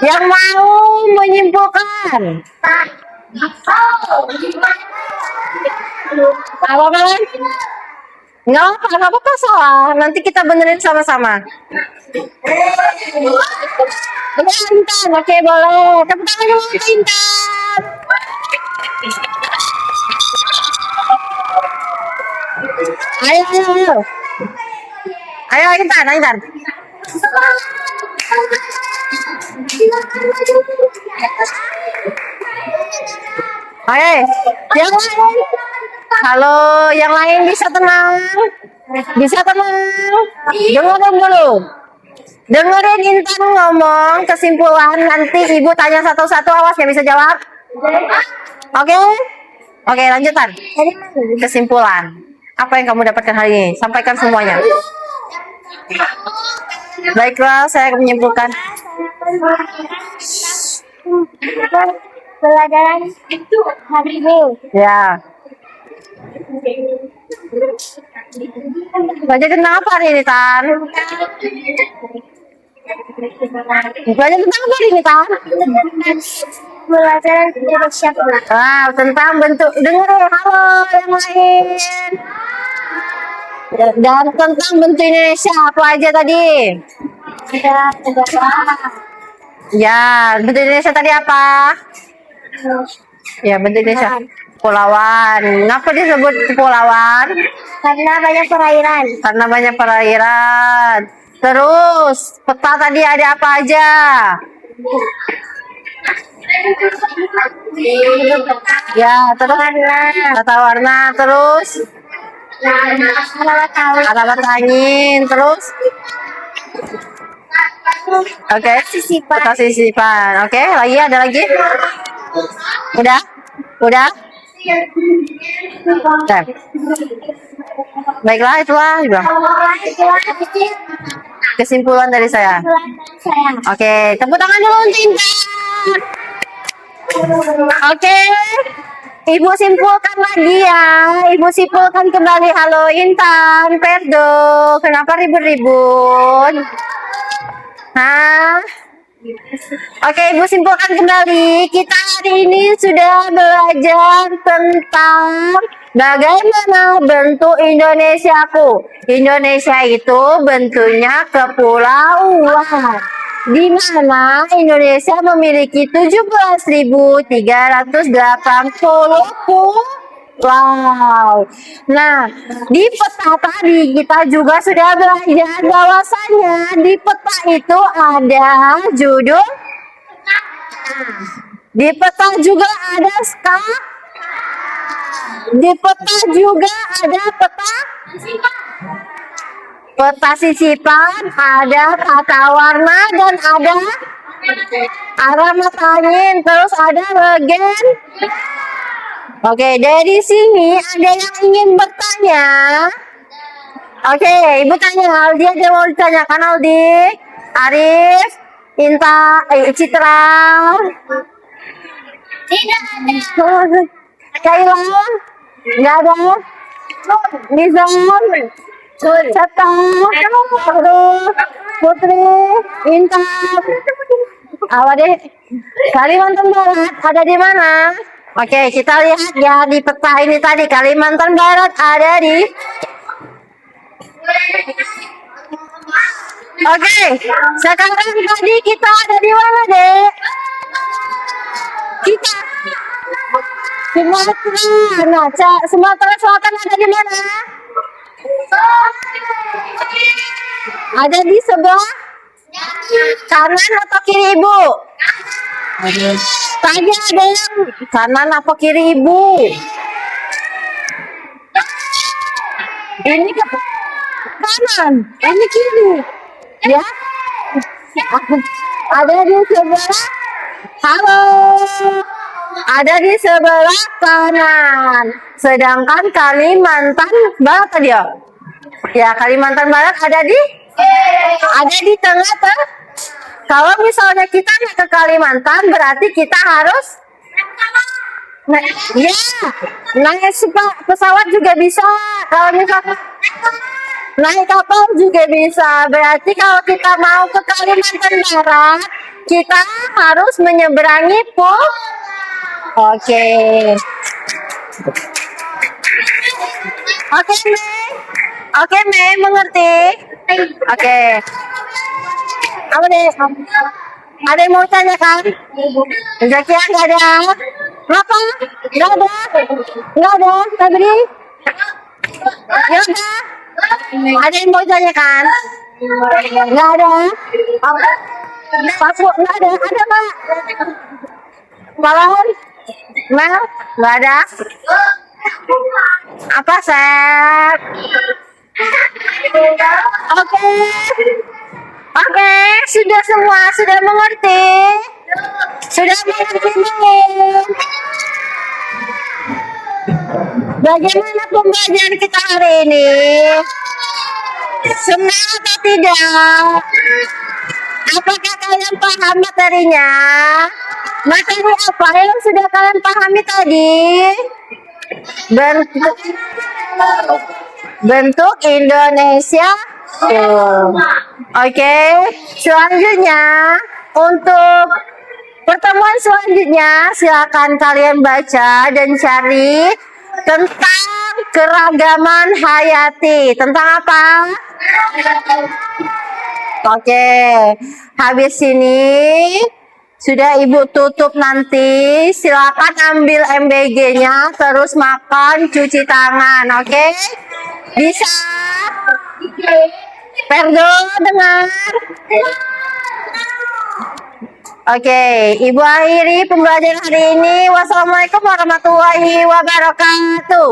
Yang mau menyimpulkan. Apa-apa? Nggak apa-apa salah. Nanti kita benerin sama-sama. Intan, oke boleh. Tepuk tangan dulu Intan. Ayo Intan. Oke, yang lain. Halo, yang lain bisa tenang. Dengerin dulu. Dengerin Intan ngomong kesimpulan, nanti Ibu tanya satu-satu, awas nggak bisa jawab. Oke, lanjutan. Kesimpulan. Apa yang kamu dapatkan hari ini? Sampaikan semuanya. Baiklah, saya akan menyimpulkan. Pelajaran hari ini. Ya. Belajar tentang apa hari ini, Tan? Belajar tentang apa hari ini, Tan? Pelajaran Indonesia. Tentang bentuk. Dengar, halo yang lain. Dan tentang bentuk Indonesia apa aja tadi? Ya, bentuk Indonesia tadi apa? Ya, bentuk Indonesia. Kepulauan. Kenapa disebut kepulauan? Karena banyak perairan. Terus, peta tadi ada apa aja? Ya, terus tata warna, terus alamat angin, terus oke, peta sisipan. Oke, lagi ada lagi? Udah? Oke. Baiklah, itulah. kesimpulan dari saya. Saya. Oke, tepuk tangan dulu untuk Intan. Oke, Ibu simpulkan lagi ya. Ibu simpulkan kembali. Halo Intan, Perdo, kenapa ribut-ribut? Hah? Oke, Ibu simpulkan kembali. Kita hari ini sudah belajar tentang bagaimana bentuk Indonesiaku. Indonesia itu bentuknya kepulauan, di mana Indonesia memiliki 17.380 pulau. Nah, di peta tadi kita juga sudah belajar bahwasanya di peta itu ada judul. Di peta juga ada skala. Di peta juga ada peta sisipan, ada tata warna, dan ada arah mata angin, terus ada regen. Oke, dari sini ada yang ingin bertanya. Oke, Ibu tanya. Aldi ada yang mau ditanyakan? Aldi, Arif, Citra, Tidak ada. Kaila, nggak ada. Nizam, Seta, Putri, Intan, apa deh? Kalimantan Barat ada di mana? Oke, kita lihat ya di peta ini tadi. Kalimantan Barat ada di. Oke, sekarang tadi kita ada di mana, Dek? Kita Sumatera. Nah, Sumatera Selatan ada di mana? Ada di sebelah kanan atau kiri, Ibu? Tadi ada yang kanan apa kiri, Ibu? Ini ke kanan, ini kiri. Ya. Ada di sebelah. Halo. Ada di sebelah kanan. Sedangkan Kalimantan Barat tadi ya. Ya, Kalimantan Barat ada di tengah. Kalau misalnya kita naik ke Kalimantan, berarti kita harus naik pesawat juga bisa. Kalau misalnya naik kapal juga bisa. Berarti kalau kita mau ke Kalimantan Barat, kita harus menyeberangi Oke, Mei, mengerti? Oke. Apa deh? Ada yang mau tanyakan? Zakia nggak ada. Kenapa? Nggak ada. Febri? Ya udah. Ada yang mau tanyakan? Nggak ada. Pasu nggak ada. Ada Pak? Balon? Mel? Nggak ada. Apa Sep? Oke, sudah semua sudah mengerti? Sudah mengerti belum? Bagaimana pembelajaran kita hari ini? Senang atau tidak? Apakah kalian paham materinya? Materi apa yang sudah kalian pahami tadi? Bentuk Indonesia. Oke, selanjutnya untuk pertemuan selanjutnya silakan kalian baca dan cari tentang keragaman hayati. Tentang apa? Oke, habis ini sudah Ibu tutup nanti. Silakan ambil MBG-nya, terus makan, cuci tangan. Oke? Bisa? Perdo, dengar? Oke, Ibu akhiri pembelajaran hari ini. Wassalamualaikum warahmatullahi wabarakatuh.